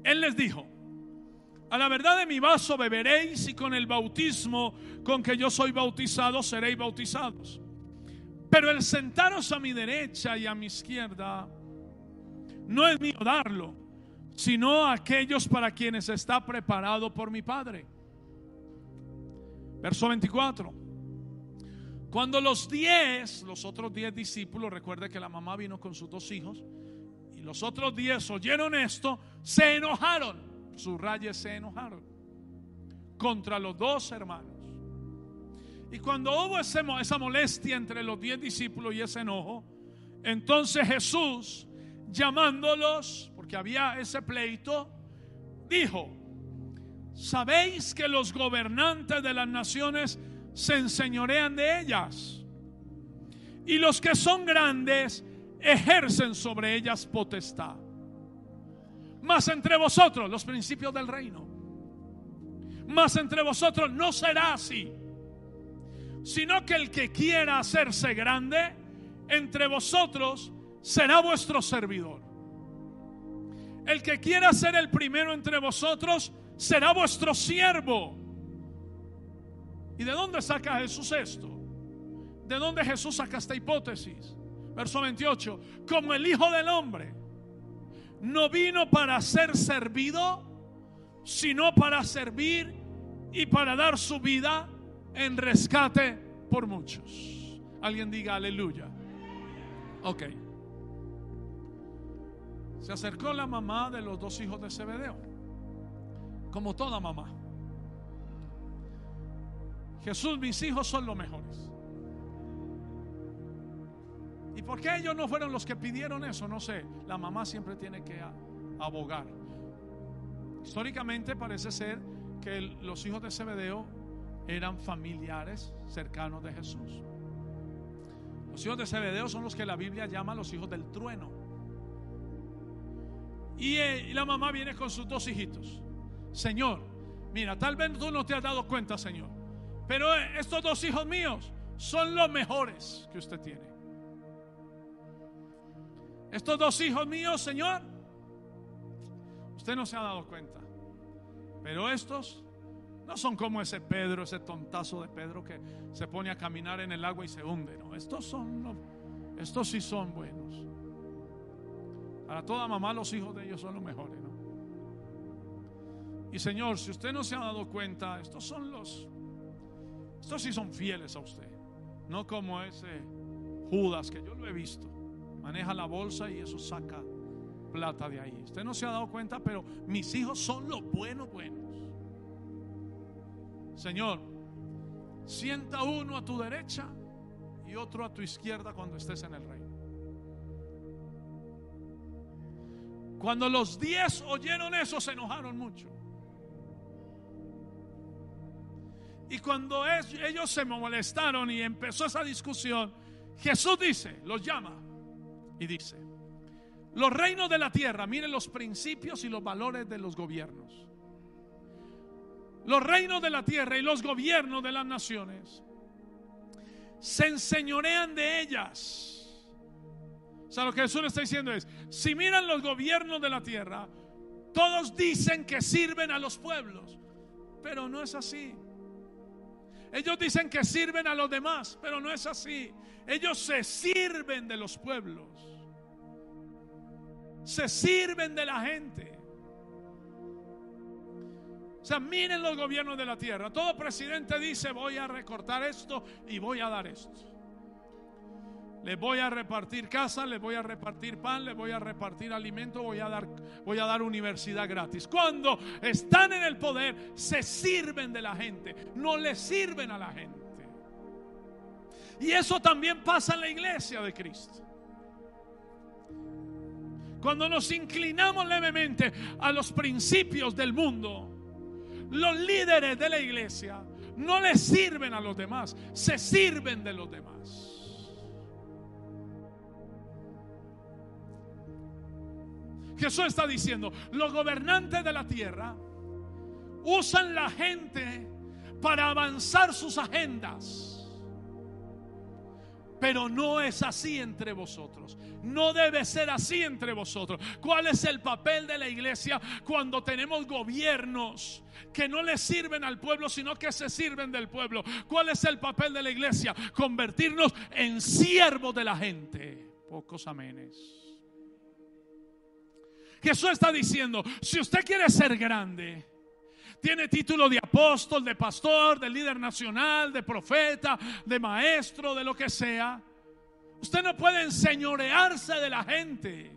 Él les dijo: a la verdad de mi vaso beberéis, y con el bautismo con que yo soy bautizado seréis bautizados. Pero el sentaros a mi derecha y a mi izquierda no es mío darlo, sino a aquellos para quienes está preparado por mi Padre. Verso 24. Cuando los otros 10 discípulos, recuerde que la mamá vino con sus 2 hijos, y los otros 10 oyeron esto, se enojaron. Subraye, se enojaron contra los 2 hermanos. Y cuando hubo esa molestia entre los 10 discípulos y ese enojo, entonces Jesús, llamándolos, porque había ese pleito, dijo: ¿sabéis que los gobernantes de las naciones se enseñorean de ellas, y los que son grandes ejercen sobre ellas potestad? Mas entre vosotros, los principios del reino, mas entre vosotros no será así, sino que el que quiera hacerse grande entre vosotros será vuestro servidor. El que quiera ser el primero entre vosotros será vuestro siervo. ¿Y de dónde saca Jesús esto? ¿De dónde Jesús saca esta hipótesis? Verso 28. Como el Hijo del Hombre no vino para ser servido, sino para servir y para dar su vida en rescate por muchos. Alguien diga aleluya. Ok. Se acercó la mamá de los 2 hijos de Zebedeo, como toda mamá. Jesús, mis hijos son los mejores. ¿Y por qué ellos no fueron los que pidieron eso? No sé. La mamá siempre tiene que abogar. Históricamente parece ser que los hijos de Zebedeo eran familiares cercanos de Jesús. Los hijos de Zebedeo son los que la Biblia llama los hijos del trueno. Y la mamá viene con sus 2 hijitos. Señor, mira, tal vez tú no te has dado cuenta, Señor, pero estos 2 hijos míos son los mejores que usted tiene. Estos 2 hijos míos, Señor, usted no se ha dado cuenta, pero estos no son como ese Pedro, ese tontazo de Pedro que se pone a caminar en el agua y se hunde. No, estos sí son buenos. Para toda mamá, los hijos de ellos son los mejores, ¿no? Y Señor, si usted no se ha dado cuenta, estos sí son fieles a usted, no como ese Judas que yo lo he visto, maneja la bolsa y eso saca plata de ahí. Usted no se ha dado cuenta, pero mis hijos son los buenos. Señor, sienta uno a tu derecha y otro a tu izquierda cuando estés en el reino. Cuando los 10 oyeron eso, se enojaron mucho. Y cuando ellos se molestaron y empezó esa discusión, Jesús dice, los llama y dice: los reinos de la tierra, miren los principios y los valores de los gobiernos. Los reinos de la tierra y los gobiernos de las naciones se enseñorean de ellas. O sea, lo que Jesús le está diciendo es: si miran los gobiernos de la tierra, todos dicen que sirven a los pueblos, pero no es así. Ellos dicen que sirven a los demás, pero no es así. Ellos se sirven de los pueblos, se sirven de la gente. O sea, miren los gobiernos de la tierra. Todo presidente dice: voy a recortar esto y voy a dar esto. Les voy a repartir casa, les voy a repartir pan, les voy a repartir alimento, voy a dar universidad gratis. Cuando están en el poder, se sirven de la gente, no le sirven a la gente. Y eso también pasa en la iglesia de Cristo. Cuando nos inclinamos levemente a los principios del mundo, los líderes de la iglesia no le sirven a los demás, se sirven de los demás. Jesús está diciendo, los gobernantes de la tierra usan la gente para avanzar sus agendas, pero no es así entre vosotros. No debe ser así entre vosotros. ¿Cuál es el papel de la iglesia cuando tenemos gobiernos que no le sirven al pueblo, sino que se sirven del pueblo? ¿Cuál es el papel de la iglesia? Convertirnos en siervos de la gente. Pocos amenes. Jesús está diciendo, si usted quiere ser grande, tiene título de apóstol, de pastor, de líder nacional, de profeta, de maestro, de lo que sea, usted no puede enseñorearse de la gente,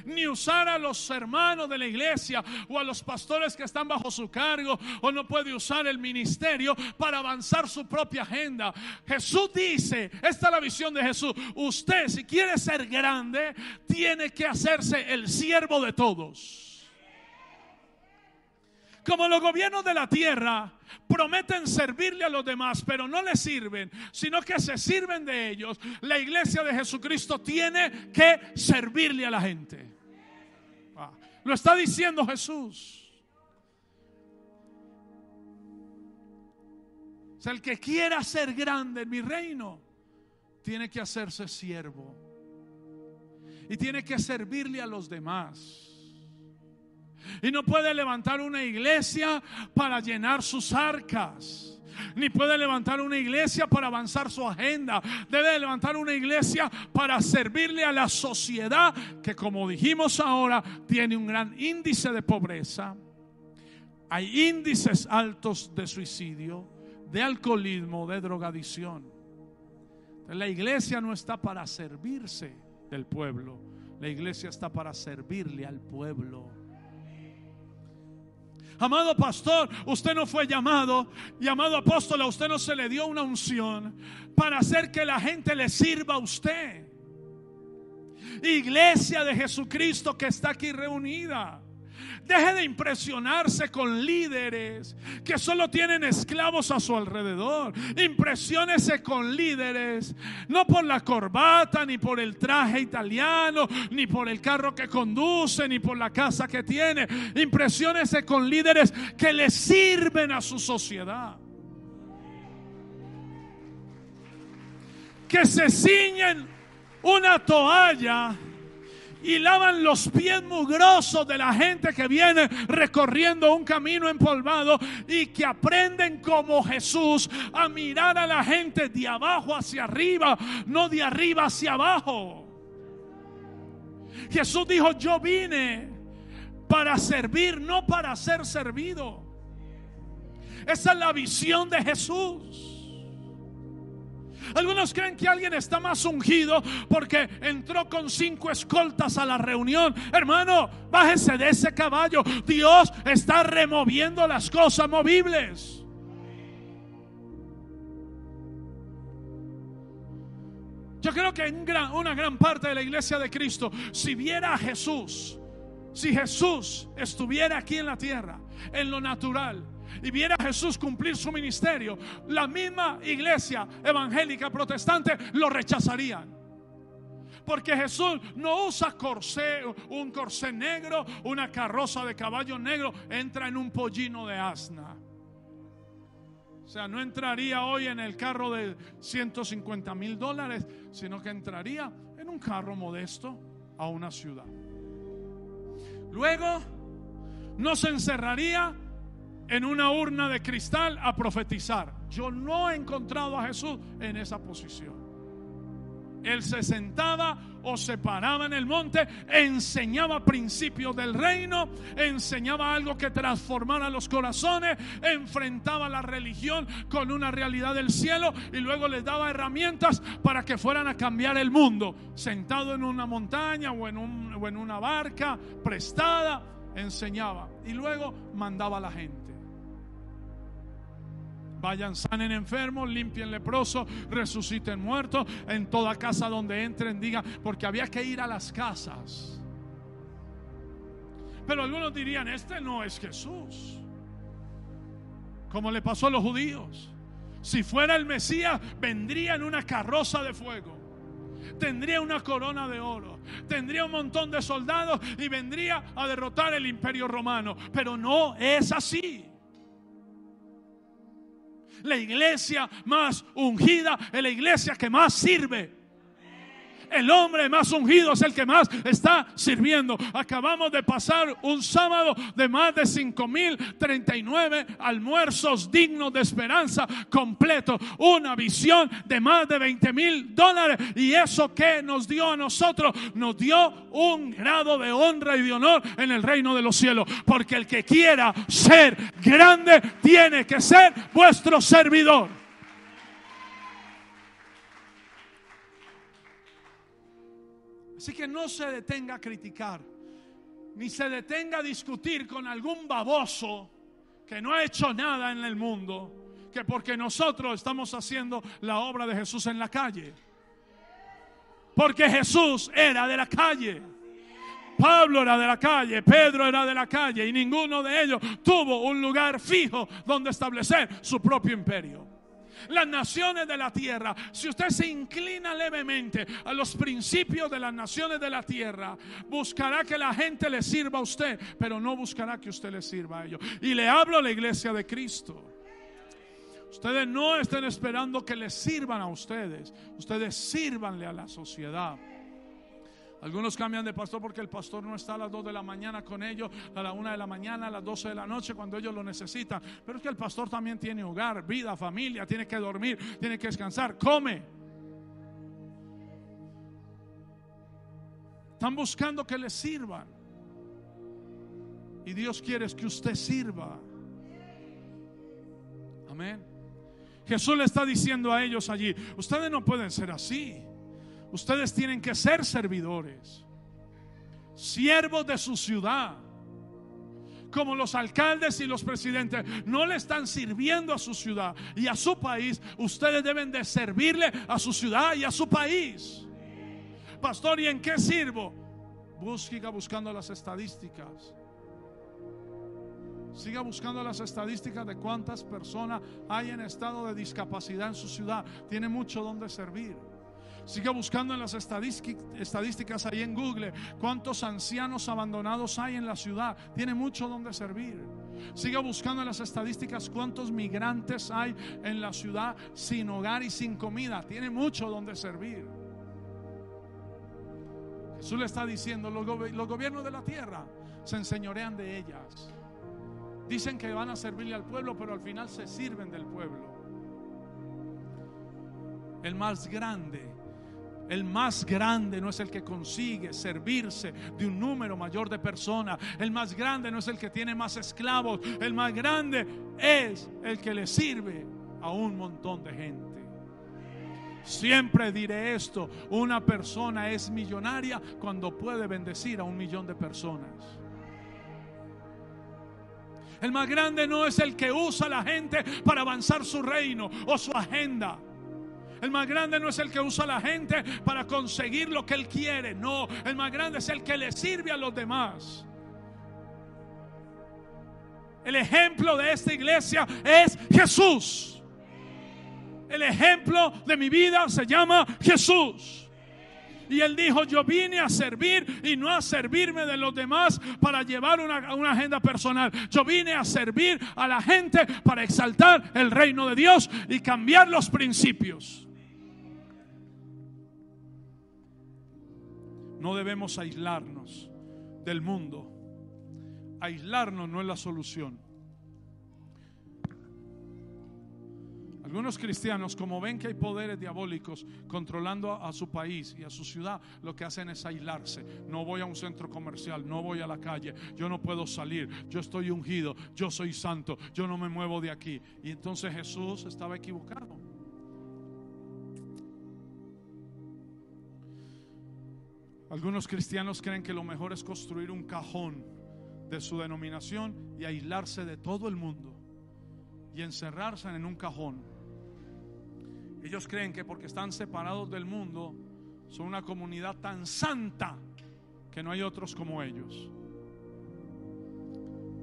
ni usar a los hermanos de la iglesia o a los pastores que están bajo su cargo, o no puede usar el ministerio para avanzar su propia agenda. Jesús dice, esta es la visión de Jesús, usted, si quiere ser grande, tiene que hacerse el siervo de todos. Como los gobiernos de la tierra prometen servirle a los demás, pero no le sirven, sino que se sirven de ellos, la iglesia de Jesucristo tiene que servirle a la gente. Lo está diciendo Jesús. O sea, el que quiera ser grande en mi reino tiene que hacerse siervo y tiene que servirle a los demás. Y no puede levantar una iglesia para llenar sus arcas, ni puede levantar una iglesia para avanzar su agenda. Debe levantar una iglesia para servirle a la sociedad, que, como dijimos ahora, tiene un gran índice de pobreza. Hay índices altos de suicidio, de alcoholismo, de drogadicción. Entonces, la iglesia no está para servirse del pueblo, la iglesia está para servirle al pueblo. Amado pastor, usted no fue llamado, y amado apóstol, a usted no se le dio una unción para hacer que la gente le sirva a usted. Iglesia de Jesucristo que está aquí reunida, deje de impresionarse con líderes que solo tienen esclavos a su alrededor. Impresiónese con líderes, no por la corbata, ni por el traje italiano, ni por el carro que conduce, ni por la casa que tiene. Impresiónese con líderes que le sirven a su sociedad, que se ciñen una toalla y lavan los pies mugrosos de la gente que viene recorriendo un camino empolvado, y que aprenden como Jesús a mirar a la gente de abajo hacia arriba, no de arriba hacia abajo. Jesús dijo, yo vine para servir, no para ser servido. Esa es la visión de Jesús. Algunos creen que alguien está más ungido porque entró con 5 escoltas a la reunión. Hermano, bájese de ese caballo. Dios está removiendo las cosas movibles. Yo creo que una gran parte de la iglesia de Cristo, si viera a Jesús, si Jesús estuviera aquí en la tierra, en lo natural, y viera a Jesús cumplir su ministerio, la misma iglesia evangélica protestante lo rechazarían. Porque Jesús no usa un corsé negro, una carroza de caballo negro, entra en un pollino de asna. O sea, no entraría hoy en el carro de $150,000, sino que entraría en un carro modesto a una ciudad. Luego no se encerraría en una urna de cristal a profetizar. Yo no he encontrado a Jesús en esa posición. Él se sentaba o se paraba en el monte, enseñaba principios del reino, enseñaba algo que transformara los corazones, enfrentaba la religión con una realidad del cielo, y luego les daba herramientas para que fueran a cambiar el mundo. Sentado en una montaña o en una barca prestada, enseñaba y luego mandaba a la gente. Vayan, sanen enfermos, limpien leprosos, resuciten muertos. En toda casa donde entren digan, porque había que ir a las casas. Pero algunos dirían, este no es Jesús. como le pasó a los judíos. Si fuera el Mesías, vendría en una carroza de fuego, tendría una corona de oro, tendría un montón de soldados y vendría a derrotar el imperio romano. Pero no es así. La iglesia más ungida es la iglesia que más sirve. El hombre más ungido es el que más está sirviendo. Acabamos de pasar un sábado de más de 5,039 almuerzos dignos de esperanza completo. Una visión de más de $20,000. Y eso que nos dio a nosotros, nos dio un grado de honra y de honor en el reino de los cielos. Porque el que quiera ser grande tiene que ser vuestro servidor. Así que no se detenga a criticar, ni se detenga a discutir con algún baboso que no ha hecho nada en el mundo, que porque nosotros estamos haciendo la obra de Jesús en la calle. Porque Jesús era de la calle. Pablo era de la calle, Pedro era de la calle, y ninguno de ellos tuvo un lugar fijo donde establecer su propio imperio. Las naciones de la tierra, si usted se inclina levemente a los principios de las naciones de la tierra, buscará que la gente le sirva a usted, pero no buscará que usted le sirva a ellos. Y le hablo a la iglesia de Cristo. Ustedes no estén esperando que les sirvan a ustedes. Ustedes sírvanle a la sociedad. Algunos cambian de pastor porque el pastor no está a las 2 de la mañana con ellos, a la 1 de la mañana, a las 12 de la noche cuando ellos lo necesitan. Pero es que el pastor también tiene hogar, vida, familia, tiene que dormir, tiene que descansar, come. Están buscando que les sirvan. Y Dios quiere que usted sirva. Amén. Jesús le está diciendo a ellos allí: ustedes no pueden ser así. Ustedes tienen que ser servidores, siervos de su ciudad. Como los alcaldes y los presidentes no le están sirviendo a su ciudad y a su país, ustedes deben de servirle a su ciudad y a su país. Pastor, ¿y en qué sirvo? Siga buscando las estadísticas. Siga buscando las estadísticas de cuántas personas hay en estado de discapacidad en su ciudad. Tiene mucho donde servir. Siga buscando en las estadísticas ahí en Google cuántos ancianos abandonados hay en la ciudad. Tiene mucho donde servir. Siga buscando en las estadísticas cuántos migrantes hay en la ciudad sin hogar y sin comida. Tiene mucho donde servir. Jesús le está diciendo: los gobiernos de la tierra se enseñorean de ellas. Dicen que van a servirle al pueblo, pero al final se sirven del pueblo. El más grande no es el que consigue servirse de un número mayor de personas. El más grande no es el que tiene más esclavos. El más grande es el que le sirve a un montón de gente. Siempre diré esto: una persona es millonaria cuando puede bendecir a 1,000,000 de personas. El más grande no es el que usa a la gente para avanzar su reino o su agenda. El más grande no es el que usa a la gente para conseguir lo que él quiere. No, el más grande es el que le sirve a los demás. El ejemplo de esta iglesia es Jesús. El ejemplo de mi vida se llama Jesús. Y él dijo: yo vine a servir y no a servirme de los demás para llevar una agenda personal. Yo vine a servir a la gente para exaltar el reino de Dios y cambiar los principios. No debemos aislarnos del mundo. Aislarnos no es la solución. Algunos cristianos, como ven que hay poderes diabólicos controlando a su país y a su ciudad, lo que hacen es aislarse. No voy a un centro comercial, no voy a la calle, yo no puedo salir, yo estoy ungido, yo soy santo, yo no me muevo de aquí. Y entonces Jesús estaba equivocado. Algunos cristianos creen que lo mejor es construir un cajón de su denominación y aislarse de todo el mundo y encerrarse en un cajón. Ellos creen que porque están separados del mundo son una comunidad tan santa que no hay otros como ellos.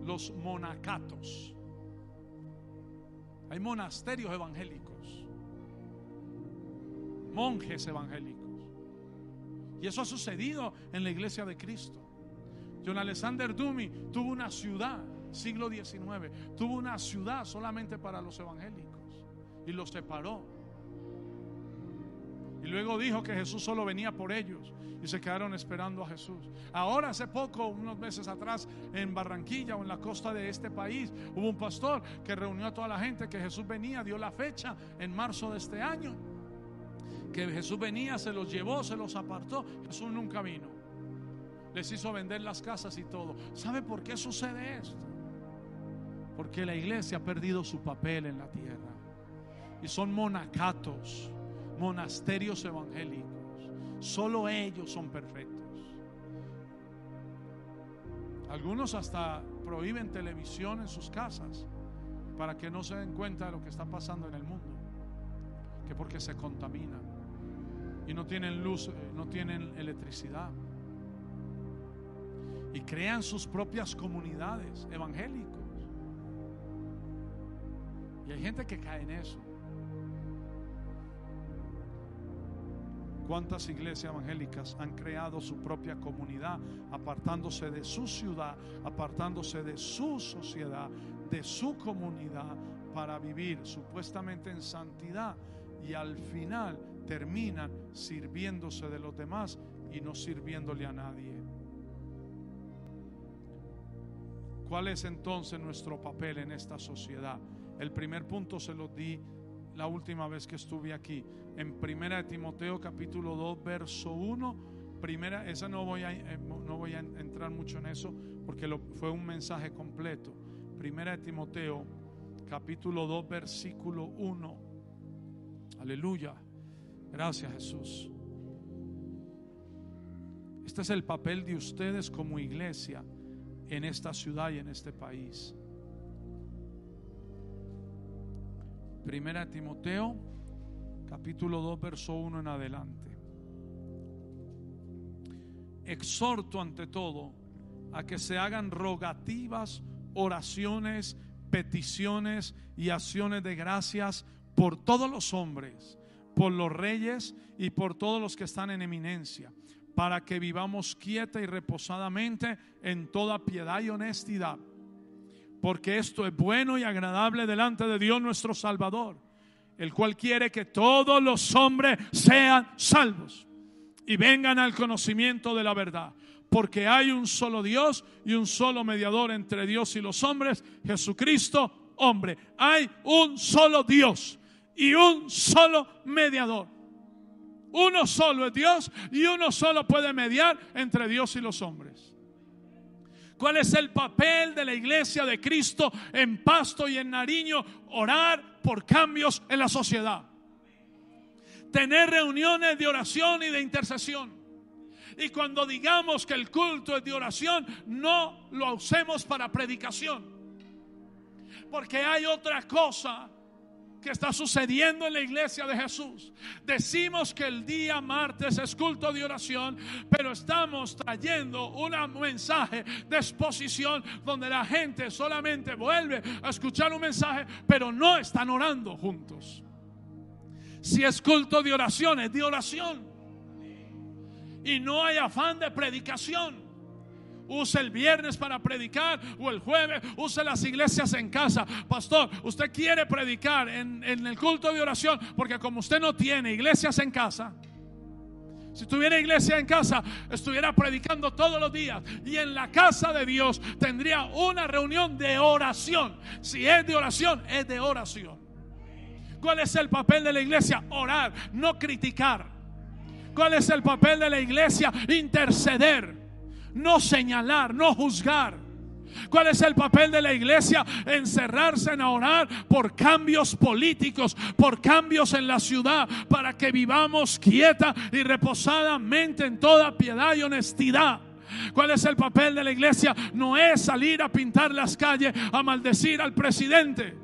Los monacatos. Hay monasterios evangélicos, monjes evangélicos. Y eso ha sucedido en la iglesia de Cristo. John Alexander Dowie tuvo una ciudad, siglo XIX, tuvo una ciudad solamente para los evangélicos y los separó. Y luego dijo que Jesús solo venía por ellos y se quedaron esperando a Jesús. Ahora, hace poco, unos meses atrás, en Barranquilla o en la costa de este país, hubo un pastor que reunió a toda la gente que Jesús venía, dio la fecha en marzo de este año, que Jesús venía, se los llevó, se los apartó. Jesús nunca vino. Les hizo vender las casas y todo. ¿Sabe por qué sucede esto? Porque la iglesia ha perdido su papel en la tierra y son monacatos, monasterios evangélicos. Solo ellos son perfectos. Algunos hasta prohíben televisión en sus casas para que no se den cuenta de lo que está pasando en el mundo, que porque se contaminan y no tienen luz, no tienen electricidad, y crean sus propias comunidades evangélicos. Y hay gente que cae en eso. ¿Cuántas iglesias evangélicas han creado su propia comunidad, apartándose de su ciudad, apartándose de su sociedad, de su comunidad, para vivir supuestamente en santidad, y al final terminan sirviéndose de los demás y no sirviéndole a nadie? ¿Cuál es entonces nuestro papel en esta sociedad? El primer punto se lo di la última vez que estuve aquí, en 1 Timoteo capítulo 2 verso 1. Esa no voy a entrar mucho en eso porque fue un mensaje completo. 1 Timoteo capítulo 2 versículo 1. Aleluya, gracias Jesús. Este es el papel de ustedes como iglesia en esta ciudad y en este país. 1 Timoteo capítulo 2 verso 1 en adelante. Exhorto ante todo a que se hagan rogativas, oraciones, peticiones y acciones de gracias por todos los hombres, por los reyes y por todos los que están en eminencia, para que vivamos quieta y reposadamente en toda piedad y honestidad, porque esto es bueno y agradable delante de Dios nuestro Salvador, el cual quiere que todos los hombres sean salvos y vengan al conocimiento de la verdad. Porque hay un solo Dios y un solo mediador entre Dios y los hombres, Jesucristo, hombre. Hay un solo Dios y un solo mediador. Uno solo es Dios y uno solo puede mediar entre Dios y los hombres. ¿Cuál es el papel de la iglesia de Cristo en Pasto y en Nariño? Orar por cambios en la sociedad. Tener reuniones de oración y de intercesión. Y cuando digamos que el culto es de oración, no lo usemos para predicación. Porque hay otra cosa que está sucediendo en la iglesia de Jesús. Decimos que el día martes es culto de oración, pero estamos trayendo un mensaje de exposición donde la gente solamente vuelve a escuchar un mensaje, pero no están orando juntos. Si es culto de oración, es de oración, y no hay afán de predicación. Use el viernes para predicar o el jueves, use las iglesias en casa. Pastor, usted quiere predicar en el culto de oración, porque como usted no tiene iglesias en casa, si tuviera iglesia en casa, estuviera predicando todos los días, y en la casa de Dios tendría una reunión de oración. Si es de oración, es de oración. ¿Cuál es el papel de la iglesia? Orar, no criticar. ¿Cuál es el papel de la iglesia? Interceder, no señalar, no juzgar. ¿Cuál es el papel de la iglesia? Encerrarse en orar por cambios políticos, por cambios en la ciudad, para que vivamos quieta y reposadamente en toda piedad y honestidad. ¿Cuál es el papel de la iglesia? No es salir a pintar las calles, a maldecir al presidente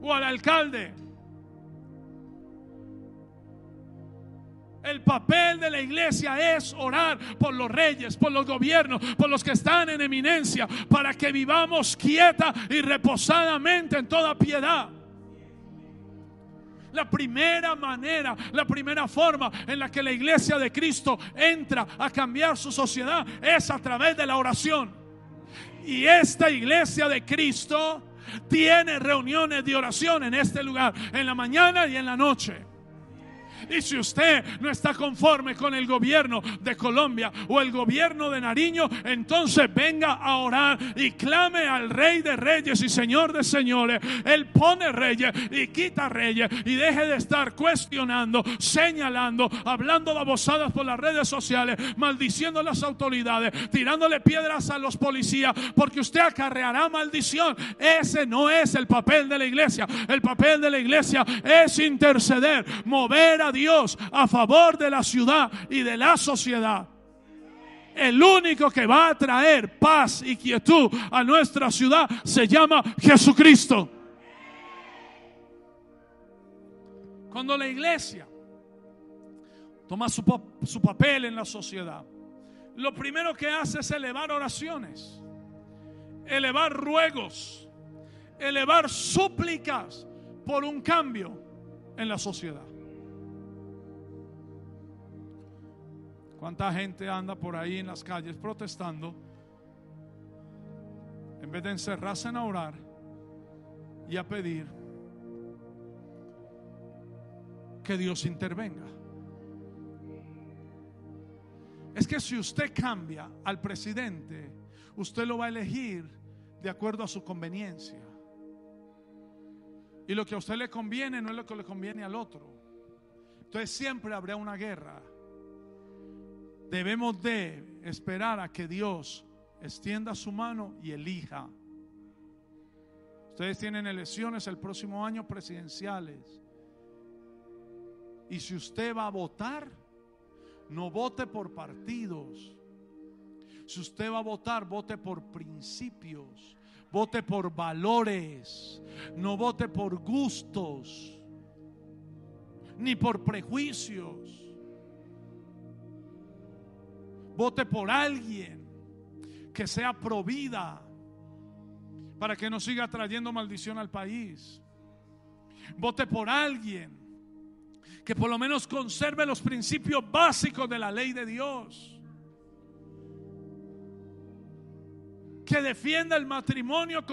o al alcalde. El papel de la iglesia es orar por los reyes, por los gobiernos, por los que están en eminencia, para que vivamos quieta y reposadamente en toda piedad. La primera manera, la primera forma en la que la iglesia de Cristo entra a cambiar su sociedad es a través de la oración. Y esta iglesia de Cristo tiene reuniones de oración en este lugar, en la mañana y en la noche. Y si usted no está conforme con el gobierno de Colombia o el gobierno de Nariño, entonces venga a orar y clame al Rey de Reyes y Señor de Señores. Él pone reyes y quita reyes, y deje de estar cuestionando, señalando, hablando babosadas por las redes sociales, maldiciendo a las autoridades, tirándole piedras a los policías, porque usted acarreará maldición. Ese no es el papel de la iglesia. El papel de la iglesia es interceder, mover a Dios a favor de la ciudad y de la sociedad. El único que va a traer paz y quietud a nuestra ciudad se llama Jesucristo. Cuando la iglesia toma su papel en la sociedad, lo primero que hace es elevar oraciones, elevar ruegos, elevar súplicas por un cambio en la sociedad. ¿Cuánta gente anda por ahí en las calles protestando en vez de encerrarse a orar y a pedir que Dios intervenga? Es que si usted cambia al presidente, usted lo va a elegir de acuerdo a su conveniencia. Y lo que a usted le conviene no es lo que le conviene al otro. Entonces siempre habrá una guerra. Debemos de esperar a que Dios extienda su mano y elija. Ustedes tienen elecciones el próximo año presidenciales. Y si usted va a votar, no vote por partidos. Si usted va a votar, vote por principios, vote por valores, no vote por gustos, ni por prejuicios. Vote por alguien que sea pro vida, para que no siga trayendo maldición al país. Vote por alguien que por lo menos conserve los principios básicos de la ley de Dios, que defienda el matrimonio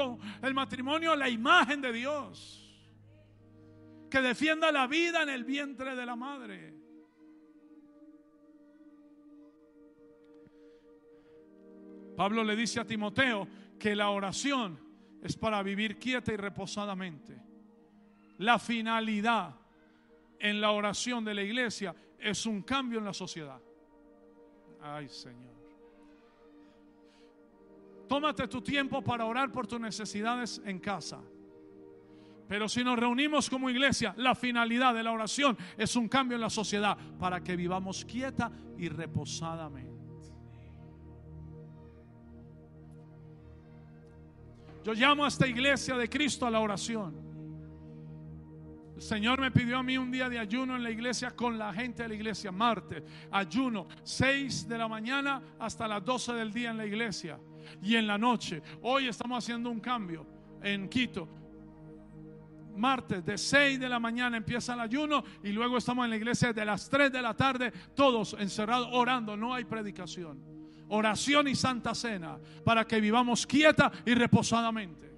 a la imagen de Dios, que defienda la vida en el vientre de la madre. Pablo le dice a Timoteo que la oración es para vivir quieta y reposadamente. La finalidad en la oración de la iglesia es un cambio en la sociedad. Ay, Señor. Tómate tu tiempo para orar por tus necesidades en casa. Pero si nos reunimos como iglesia, la finalidad de la oración es un cambio en la sociedad para que vivamos quieta y reposadamente. Yo llamo a esta iglesia de Cristo a la oración. El Señor me pidió a mí un día de ayuno en la iglesia con la gente de la iglesia. Martes, ayuno 6 de la mañana hasta las 12 del día en la iglesia. Y en la noche, hoy estamos haciendo un cambio en Quito. Martes de 6 de la mañana empieza el ayuno y luego estamos en la iglesia de las 3 de la tarde, todos encerrados orando. No hay predicación. Oración y santa cena para que vivamos quieta y reposadamente.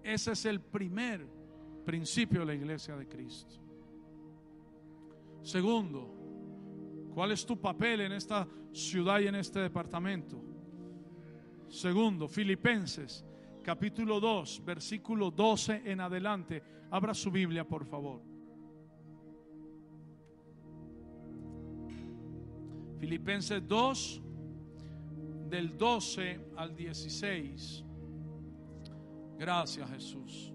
Ese es el primer principio de la iglesia de Cristo. Segundo, ¿cuál es tu papel en esta ciudad y en este departamento? Segundo, Filipenses capítulo 2, versículo 12 en adelante. Abra su Biblia, por favor. Filipenses 2, del 12 al 16. Gracias, Jesús.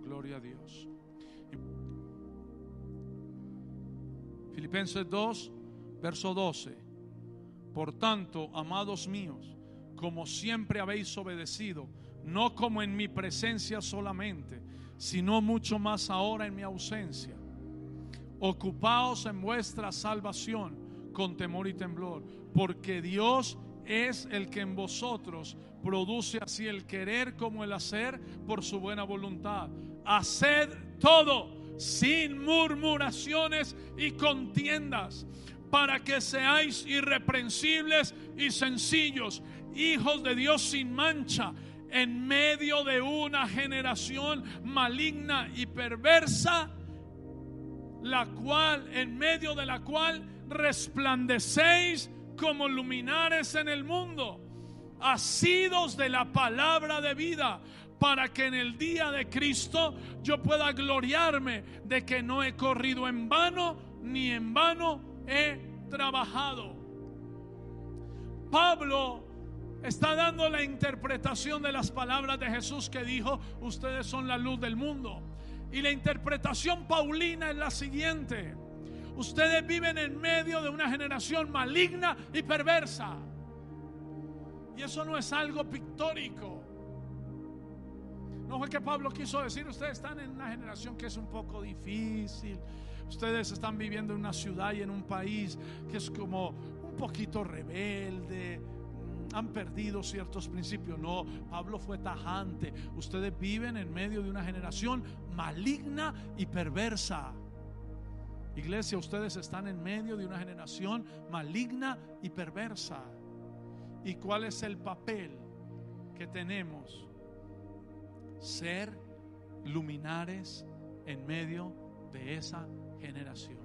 Gloria a Dios. Filipenses 2, verso 12. Por tanto, amados míos, como siempre habéis obedecido, no como en mi presencia solamente, sino mucho más ahora en mi ausencia, ocupaos en vuestra salvación con temor y temblor, porque Dios es el que en vosotros produce así el querer como el hacer por su buena voluntad. Haced todo sin murmuraciones y contiendas, para que seáis irreprensibles y sencillos, hijos de Dios sin mancha, en medio de una generación maligna y perversa, en medio de la cual resplandecéis como luminares en el mundo, asidos de la palabra de vida, para que en el día de Cristo yo pueda gloriarme de que no he corrido en vano, ni en vano he trabajado. Pablo está dando la interpretación de las palabras de Jesús, que dijo: ustedes son la luz del mundo. Y la interpretación paulina es la siguiente: ustedes viven en medio de una generación maligna y perversa. Y eso no es algo pictórico. No fue que Pablo quiso decir: ustedes están en una generación que es un poco difícil, ustedes están viviendo en una ciudad y en un país que es como un poquito rebelde, han perdido ciertos principios. No, Pablo fue tajante: ustedes viven en medio de una generación maligna y perversa. Iglesia, ustedes están en medio de una generación maligna y perversa. ¿Y cuál es el papel que tenemos? Ser luminares en medio de esa generación.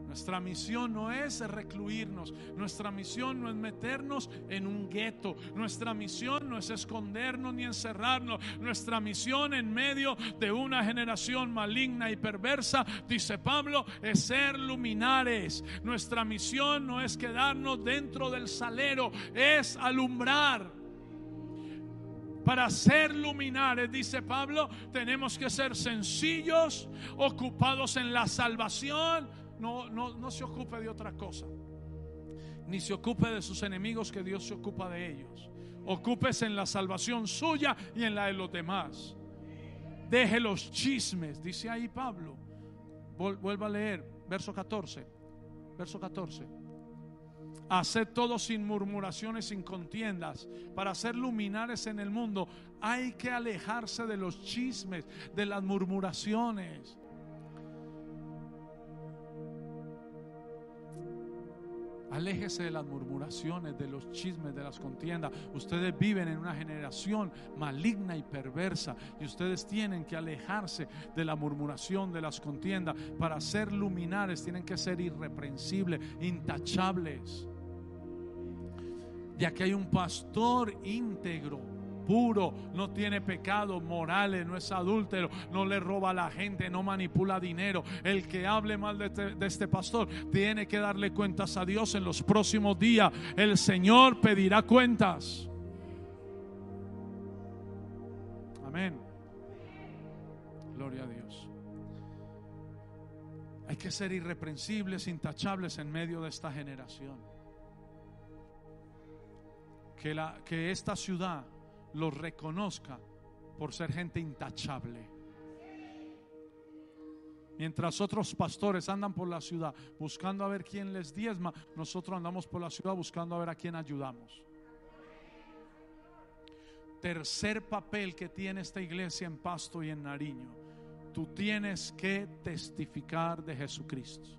Nuestra misión no es recluirnos, nuestra misión no es meternos en un gueto, nuestra misión no es escondernos ni encerrarnos. Nuestra misión en medio de una generación maligna y perversa, dice Pablo, es ser luminares. Nuestra misión no es quedarnos dentro del salero, es alumbrar. Para ser luminares, dice Pablo, tenemos que ser sencillos, ocupados en la salvación. No se ocupe de otra cosa, ni se ocupe de sus enemigos, que Dios se ocupa de ellos. Ocúpese en la salvación suya y en la de los demás. Deje los chismes, dice ahí Pablo. Vuelva a leer, verso 14. Haced todo sin murmuraciones, sin contiendas. Para ser luminares en el mundo hay que alejarse de los chismes, de las murmuraciones. Aléjese de las murmuraciones, de los chismes, de las contiendas. Ustedes viven en una generación maligna y perversa, y ustedes tienen que alejarse de la murmuración, de las contiendas. Para ser luminares tienen que ser irreprensibles, intachables. Ya que hay un pastor íntegro, puro, no tiene pecados morales, no es adúltero, no le roba a la gente, no manipula dinero. El que hable mal de este pastor tiene que darle cuentas a Dios en los próximos días. El Señor pedirá cuentas. Amén. Gloria a Dios. Hay que ser irreprensibles, intachables en medio de esta generación. Que esta ciudad los reconozca por ser gente intachable. Mientras otros pastores andan por la ciudad buscando a ver quién les diezma, nosotros andamos por la ciudad buscando a ver a quién ayudamos. Tercer papel que tiene esta iglesia en Pasto y en Nariño: tú tienes que testificar de Jesucristo.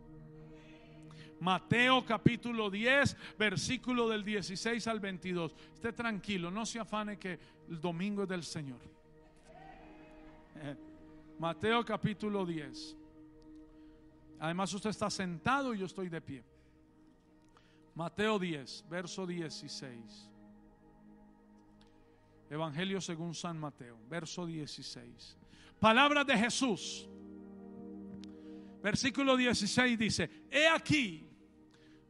Mateo capítulo 10, versículo del 16 al 22. Esté tranquilo, no se afane, que el domingo es del Señor. Mateo capítulo 10. Además usted está sentado y yo estoy de pie. Mateo 10, verso 16. Evangelio según San Mateo, verso 16. Palabras de Jesús. Versículo 16 dice: he aquí,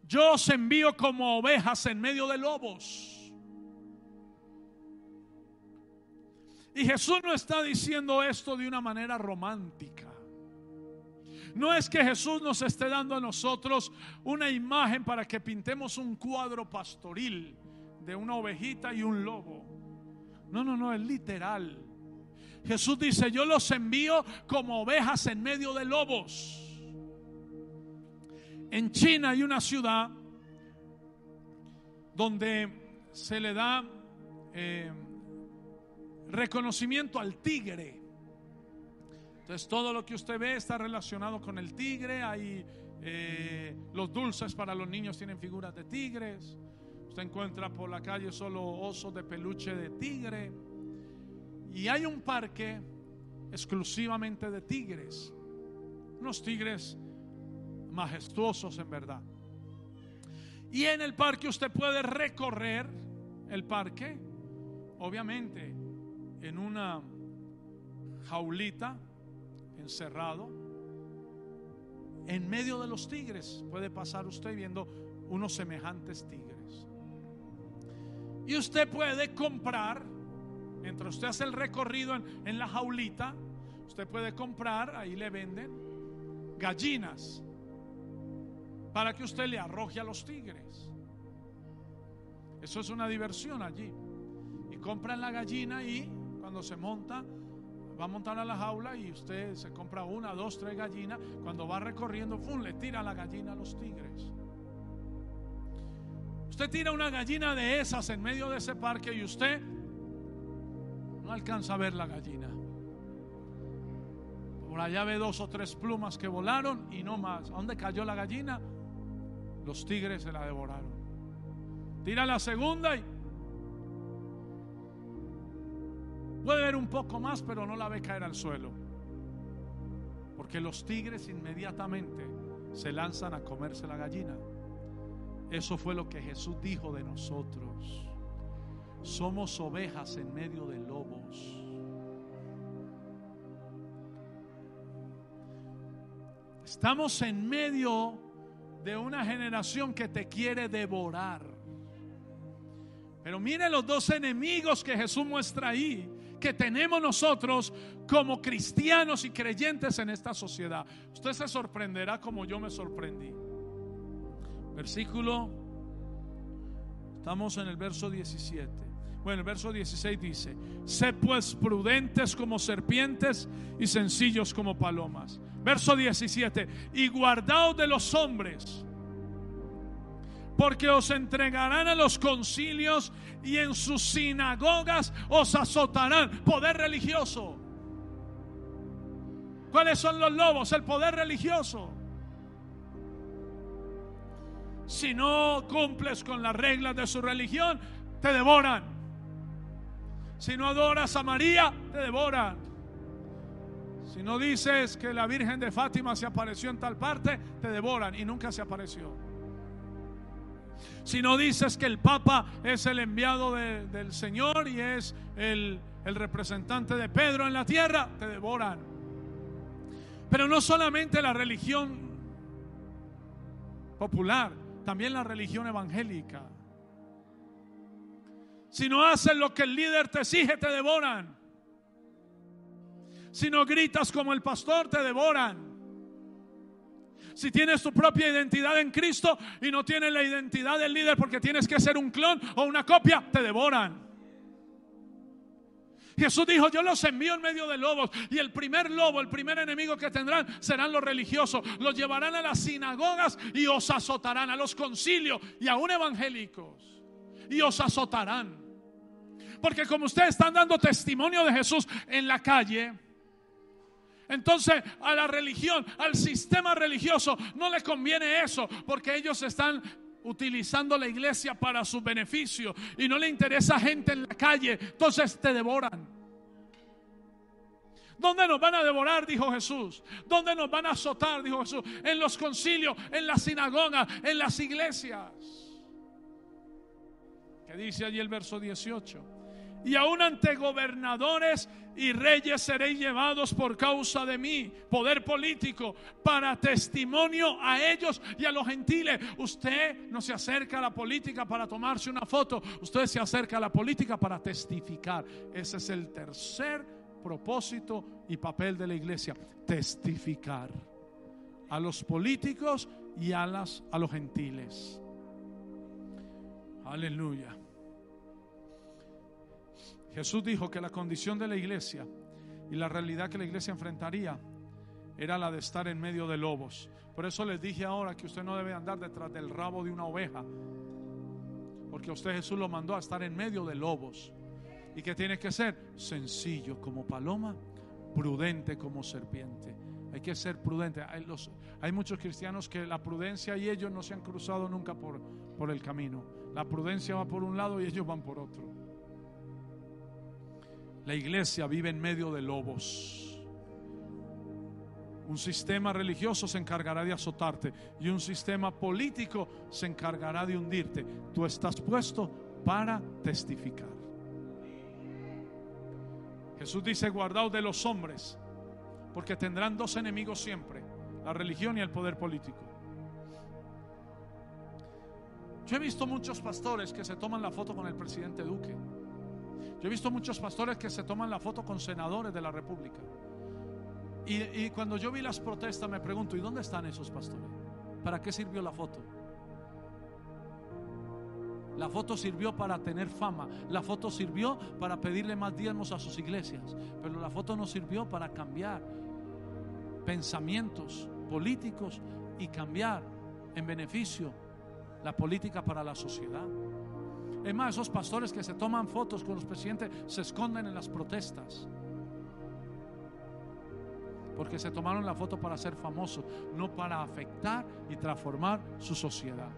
yo os envío como ovejas en medio de lobos. Y Jesús no está diciendo esto de una manera romántica. No es que Jesús nos esté dando a nosotros una imagen para que pintemos un cuadro pastoril de una ovejita y un lobo. No, es literal. Jesús dice: yo los envío como ovejas en medio de lobos. En China hay una ciudad donde se le da reconocimiento al tigre. Entonces todo lo que usted ve está relacionado con el tigre. Hay los dulces para los niños tienen figuras de tigres. Usted encuentra por la calle solo osos de peluche de tigre. Y hay un parque exclusivamente de tigres, unos tigres majestuosos en verdad. Y en el parque usted puede recorrer el parque, obviamente en una jaulita, encerrado en medio de los tigres. Puede pasar usted viendo unos semejantes tigres. Y usted puede comprar, mientras usted hace el recorrido en la jaulita, usted puede comprar, ahí le venden gallinas para que usted le arroje a los tigres. Eso es una diversión allí. Y compran la gallina y cuando se monta, va a montar a la jaula y usted se compra 1, 2, 3 gallinas. Cuando va recorriendo, ¡fum!, le tira la gallina a los tigres. Usted tira una gallina de esas en medio de ese parque y usted no alcanza a ver la gallina. Por allá ve 2 o 3 plumas que volaron y no más. ¿A dónde cayó la gallina? Los tigres se la devoraron. Tira la segunda y puede ver un poco más, pero no la ve caer al suelo, porque los tigres inmediatamente se lanzan a comerse la gallina. Eso fue lo que Jesús dijo de nosotros. Somos ovejas en medio de lobos. Estamos en medio de una generación que te quiere devorar. Pero mire los 2 enemigos que Jesús muestra ahí, que tenemos nosotros como cristianos y creyentes en esta sociedad. Usted se sorprenderá como yo me sorprendí. Estamos en el verso 17. Bueno, el verso 16 dice: sé pues prudentes como serpientes y sencillos como palomas. Verso 17: y guardaos de los hombres, porque os entregarán a los concilios y en sus sinagogas os azotarán. Poder religioso. ¿Cuáles son los lobos? El poder religioso. Si no cumples con las reglas de su religión, te devoran. Si no adoras a María, te devoran. Si no dices que la Virgen de Fátima se apareció en tal parte, te devoran, y nunca se apareció. Si no dices que el Papa es el enviado del Señor y es el representante de Pedro en la tierra, te devoran. Pero no solamente la religión popular, también la religión evangélica. Si no haces lo que el líder te exige, te devoran. Si no gritas como el pastor, te devoran. Si tienes tu propia identidad en Cristo y no tienes la identidad del líder porque tienes que ser un clon o una copia, te devoran. Jesús dijo: yo los envío en medio de lobos. Y el primer lobo, el primer enemigo que tendrán serán los religiosos. Los llevarán a las sinagogas y os azotarán, a los concilios y aún evangélicos, y os azotarán. Porque como ustedes están dando testimonio de Jesús en la calle, entonces a la religión, al sistema religioso no le conviene eso, porque ellos están utilizando la iglesia para su beneficio y no le interesa gente en la calle. Entonces te devoran. ¿Dónde nos van a devorar?, dijo Jesús. ¿Dónde nos van a azotar?, dijo Jesús. En los concilios, en las sinagogas, en las iglesias. ¿Qué dice allí el verso 18? Y aún ante gobernadores y reyes seréis llevados por causa de mí. Poder político, para testimonio a ellos y a los gentiles. Usted no se acerca a la política para tomarse una foto. Usted se acerca a la política para testificar. Ese es el tercer propósito y papel de la iglesia: testificar a los políticos y a los gentiles. Aleluya. Jesús dijo que la condición de la iglesia y la realidad que la iglesia enfrentaría era la de estar en medio de lobos. Por eso les dije ahora que usted no debe andar detrás del rabo de una oveja. Porque a usted Jesús lo mandó a estar en medio de lobos. ¿Y qué tiene que ser? Sencillo como paloma, prudente como serpiente. Hay que ser prudente. Hay muchos cristianos que la prudencia y ellos no se han cruzado nunca por el camino. La prudencia va por un lado y ellos van por otro. La iglesia vive en medio de lobos. Un sistema religioso se encargará de azotarte y un sistema político se encargará de hundirte. Tú estás puesto para testificar. Jesús dice: guardaos de los hombres, porque tendrán dos enemigos siempre: la religión y el poder político. Yo he visto muchos pastores que se toman la foto con el presidente Duque. Yo he visto muchos pastores que se toman la foto con senadores de la República. Y cuando yo vi las protestas me pregunto: ¿y dónde están esos pastores? ¿Para qué sirvió la foto? La foto sirvió para tener fama. La foto sirvió para pedirle más diezmos a sus iglesias. Pero la foto no sirvió para cambiar pensamientos políticos y cambiar en beneficio la política para la sociedad. Es más, esos pastores que se toman fotos con los presidentes se esconden en las protestas, porque se tomaron la foto para ser famosos, no para afectar y transformar su sociedad.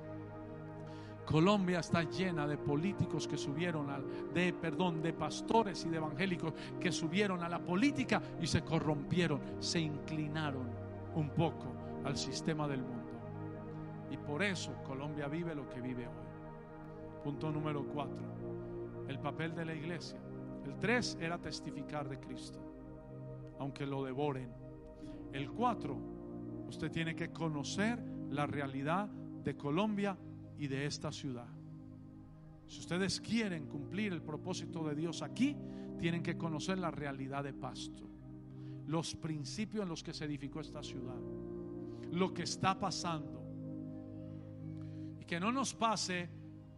Colombia está llena de políticos que subieron de pastores y de evangélicos que subieron a la política y se corrompieron, se inclinaron un poco al sistema del mundo. Y por eso Colombia vive lo que vive hoy. Punto número 4, el papel de la iglesia. El 3 era testificar de Cristo, aunque lo devoren. El 4, usted tiene que conocer la realidad de Colombia y de esta ciudad. Si ustedes quieren cumplir el propósito de Dios aquí, tienen que conocer la realidad de Pasto, los principios en los que se edificó esta ciudad, lo que está pasando. Y que no nos pase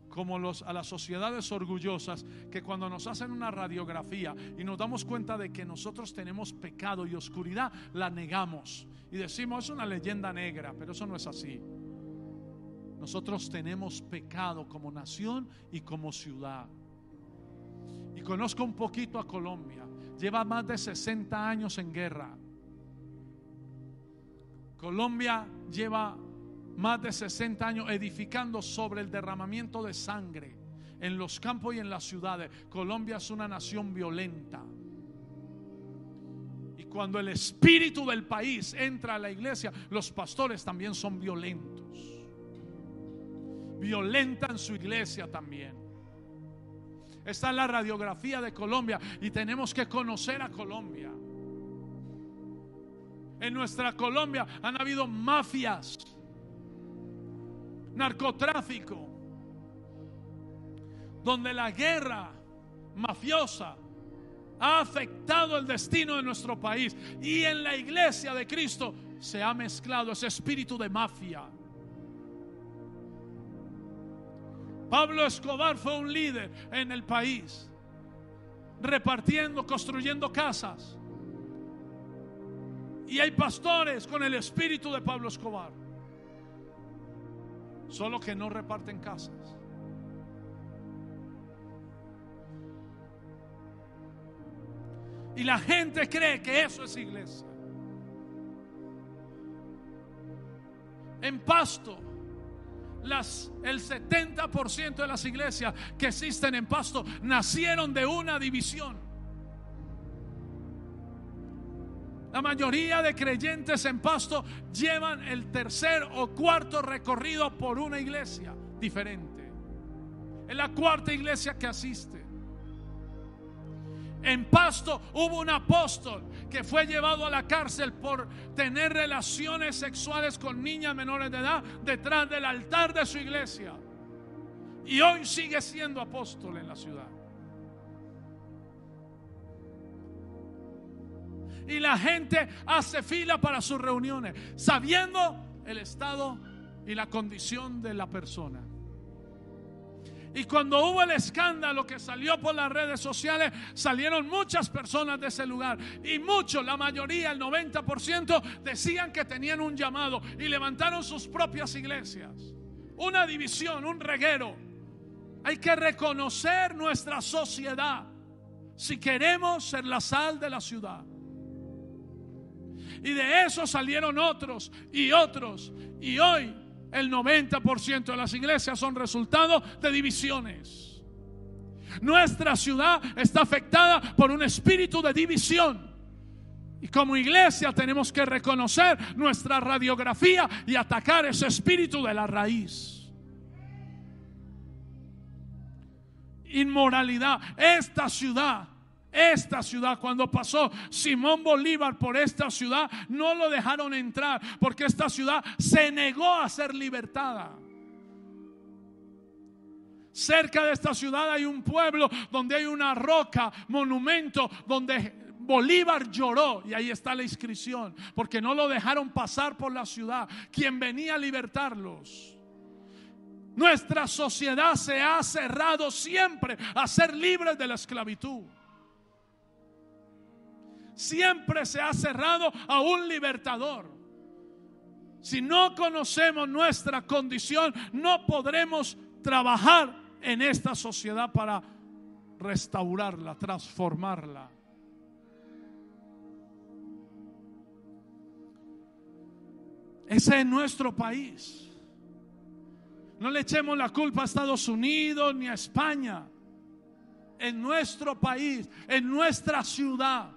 como a las sociedades orgullosas, que cuando nos hacen una radiografía y nos damos cuenta de que nosotros tenemos pecado y oscuridad, la negamos y decimos: es una leyenda negra. Pero eso no es así. Nosotros tenemos pecado como nación y como ciudad. Y conozco un poquito a Colombia. Lleva más de 60 años en guerra. Colombia lleva más de 60 años edificando sobre el derramamiento de sangre en los campos y en las ciudades. Colombia es una nación violenta. Y cuando el espíritu del país entra a la iglesia, los pastores también son violentos. Violentan su iglesia también. Esta es la radiografía de Colombia y tenemos que conocer a Colombia. En nuestra Colombia han habido mafias, narcotráfico, donde la guerra mafiosa ha afectado el destino de nuestro país, y en la iglesia de Cristo se ha mezclado ese espíritu de mafia. Pablo Escobar fue un líder en el país, repartiendo, construyendo casas. Y hay pastores con el espíritu de Pablo Escobar, solo que no reparten casas. Y la gente cree que eso es iglesia. En Pasto, el 70% de las iglesias que existen en Pasto nacieron de una división. La mayoría de creyentes en Pasto llevan el tercer o cuarto recorrido por una iglesia diferente. Es la cuarta iglesia que asiste. En Pasto hubo un apóstol que fue llevado a la cárcel por tener relaciones sexuales con niñas menores de edad detrás del altar de su iglesia. Y hoy sigue siendo apóstol en la ciudad. Y la gente hace fila para sus reuniones, sabiendo el estado y la condición de la persona. Y cuando hubo el escándalo que salió por las redes sociales, salieron muchas personas de ese lugar. Y muchos, la mayoría, el 90%, decían que tenían un llamado y levantaron sus propias iglesias. Una división, un reguero. Hay que reconocer nuestra sociedad si queremos ser la sal de la ciudad. Y de eso salieron otros y otros. Y hoy el 90% de las iglesias son resultado de divisiones. Nuestra ciudad está afectada por un espíritu de división. Y como iglesia tenemos que reconocer nuestra radiografía y atacar ese espíritu de la raíz. Inmoralidad. Esta ciudad, cuando pasó Simón Bolívar por esta ciudad, no lo dejaron entrar porque esta ciudad se negó a ser libertada. Cerca de esta ciudad hay un pueblo donde hay una roca, monumento, donde Bolívar lloró, y ahí está la inscripción, porque no lo dejaron pasar por la ciudad, quien venía a libertarlos. Nuestra sociedad se ha cerrado siempre a ser libres de la esclavitud. Siempre se ha cerrado a un libertador. Si no conocemos nuestra condición, no podremos trabajar en esta sociedad para restaurarla, transformarla. Ese es nuestro país. No le echemos la culpa a Estados Unidos ni a España. En nuestro país, en nuestra ciudad.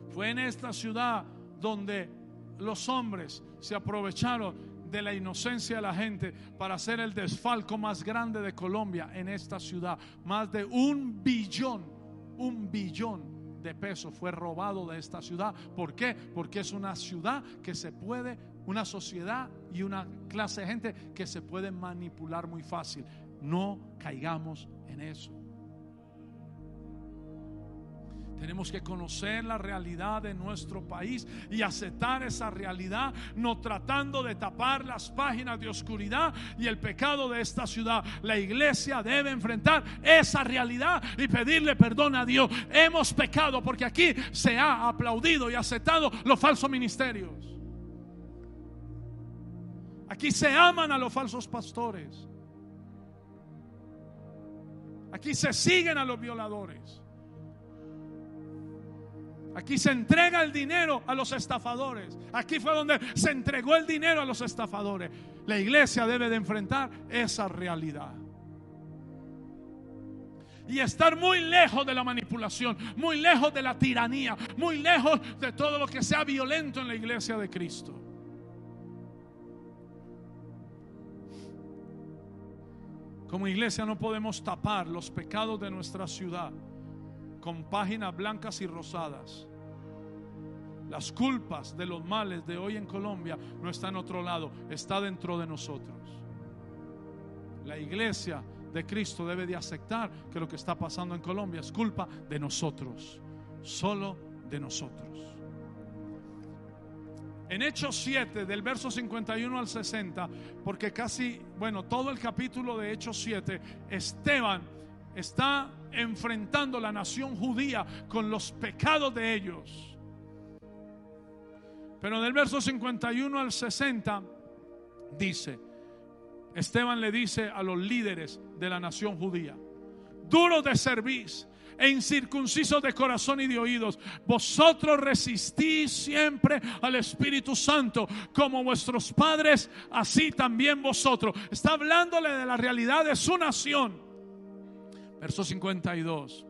Fue en esta ciudad donde los hombres se aprovecharon de la inocencia de la gente para hacer el desfalco más grande de Colombia. En esta ciudad, más de 1 billón de pesos fue robado de esta ciudad. ¿Por qué? Porque es una ciudad que se puede, una sociedad y una clase de gente que se puede manipular muy fácil. No caigamos en eso. Tenemos que conocer la realidad de nuestro país y aceptar esa realidad, no tratando de tapar las páginas de oscuridad y el pecado de esta ciudad. La iglesia debe enfrentar esa realidad y pedirle perdón a Dios. Hemos pecado porque aquí se ha aplaudido y aceptado los falsos ministerios. Aquí se aman a los falsos pastores. Aquí se siguen a los violadores. Aquí se entrega el dinero a los estafadores. Aquí fue donde se entregó el dinero a los estafadores. La iglesia debe de enfrentar esa realidad y estar muy lejos de la manipulación, muy lejos de la tiranía, muy lejos de todo lo que sea violento en la iglesia de Cristo. Como iglesia no podemos tapar los pecados de nuestra ciudad con páginas blancas y rosadas. Las culpas de los males de hoy en Colombia no está en otro lado, está dentro de nosotros. La iglesia de Cristo debe de aceptar que lo que está pasando en Colombia es culpa de nosotros, solo de nosotros. En Hechos 7, del verso 51 al 60, porque todo el capítulo de Hechos 7, Esteban está enfrentando la nación judía con los pecados de ellos. Pero del verso 51 al 60 dice, Esteban le dice a los líderes de la nación judía: duros de cerviz e incircuncisos de corazón y de oídos, vosotros resistís siempre al Espíritu Santo, como vuestros padres, así también vosotros. Está hablándole de la realidad de su nación. Verso 52: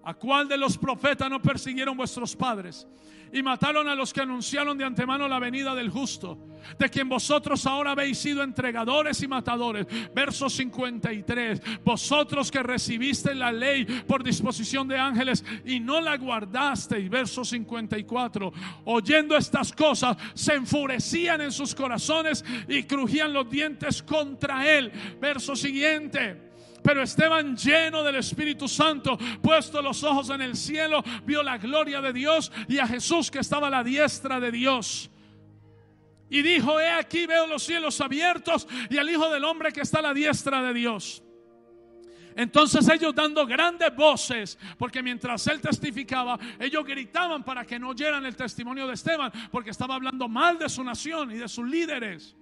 ¿a cuál de los profetas no persiguieron vuestros padres y mataron a los que anunciaron de antemano la venida del justo, de quien vosotros ahora habéis sido entregadores y matadores? Verso 53: vosotros que recibisteis la ley por disposición de ángeles y no la guardasteis. Verso 54: oyendo estas cosas se enfurecían en sus corazones y crujían los dientes contra él. Verso siguiente: pero Esteban, lleno del Espíritu Santo, puesto los ojos en el cielo, vio la gloria de Dios y a Jesús que estaba a la diestra de Dios. Y dijo: he aquí veo los cielos abiertos y al Hijo del Hombre que está a la diestra de Dios. Entonces ellos, dando grandes voces, porque mientras él testificaba, ellos gritaban para que no oyeran el testimonio de Esteban, porque estaba hablando mal de su nación y de sus líderes.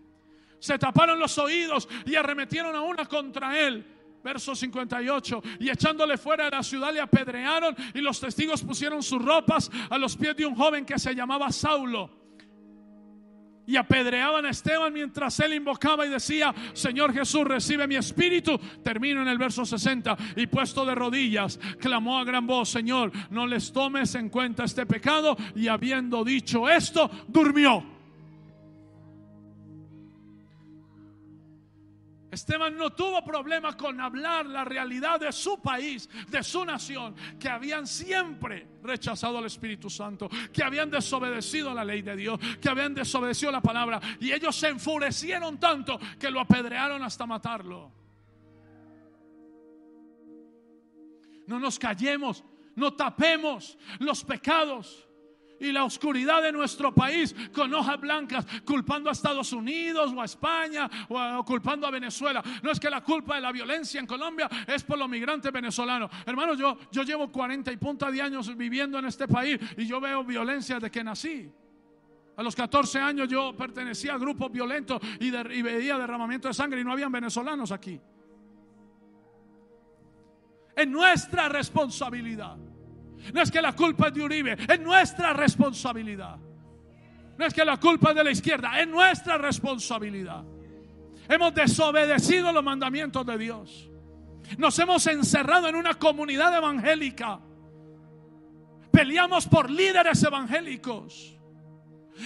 se taparon los oídos y arremetieron a una contra él. Verso 58, y echándole fuera de la ciudad le apedrearon, y los testigos pusieron sus ropas a los pies de un joven que se llamaba Saulo. Y apedreaban a Esteban mientras él invocaba y decía: Señor Jesús, recibe mi espíritu. Termino en el verso 60. Y puesto de rodillas, clamó a gran voz: Señor, no les tomes en cuenta este pecado. Y habiendo dicho esto, durmió. Esteban no tuvo problema con hablar la realidad de su país, de su nación, que habían siempre rechazado al Espíritu Santo, que habían desobedecido la ley de Dios, que habían desobedecido la palabra, y ellos se enfurecieron tanto que lo apedrearon hasta matarlo. No nos callemos, no tapemos los pecados y la oscuridad de nuestro país con hojas blancas, culpando a Estados Unidos o a España o culpando a Venezuela. No es que la culpa de la violencia en Colombia es por los migrantes venezolanos. Hermanos, yo llevo 40 y punta de años viviendo en este país y yo veo violencia desde que nací. A los 14 años yo pertenecía a grupos violentos y veía derramamiento de sangre y no habían venezolanos aquí. Es nuestra responsabilidad. No es que la culpa es de Uribe, es nuestra responsabilidad. No es que la culpa es de la izquierda, es nuestra responsabilidad. Hemos desobedecido los mandamientos de Dios. Nos hemos encerrado en una comunidad evangélica. Peleamos por líderes evangélicos.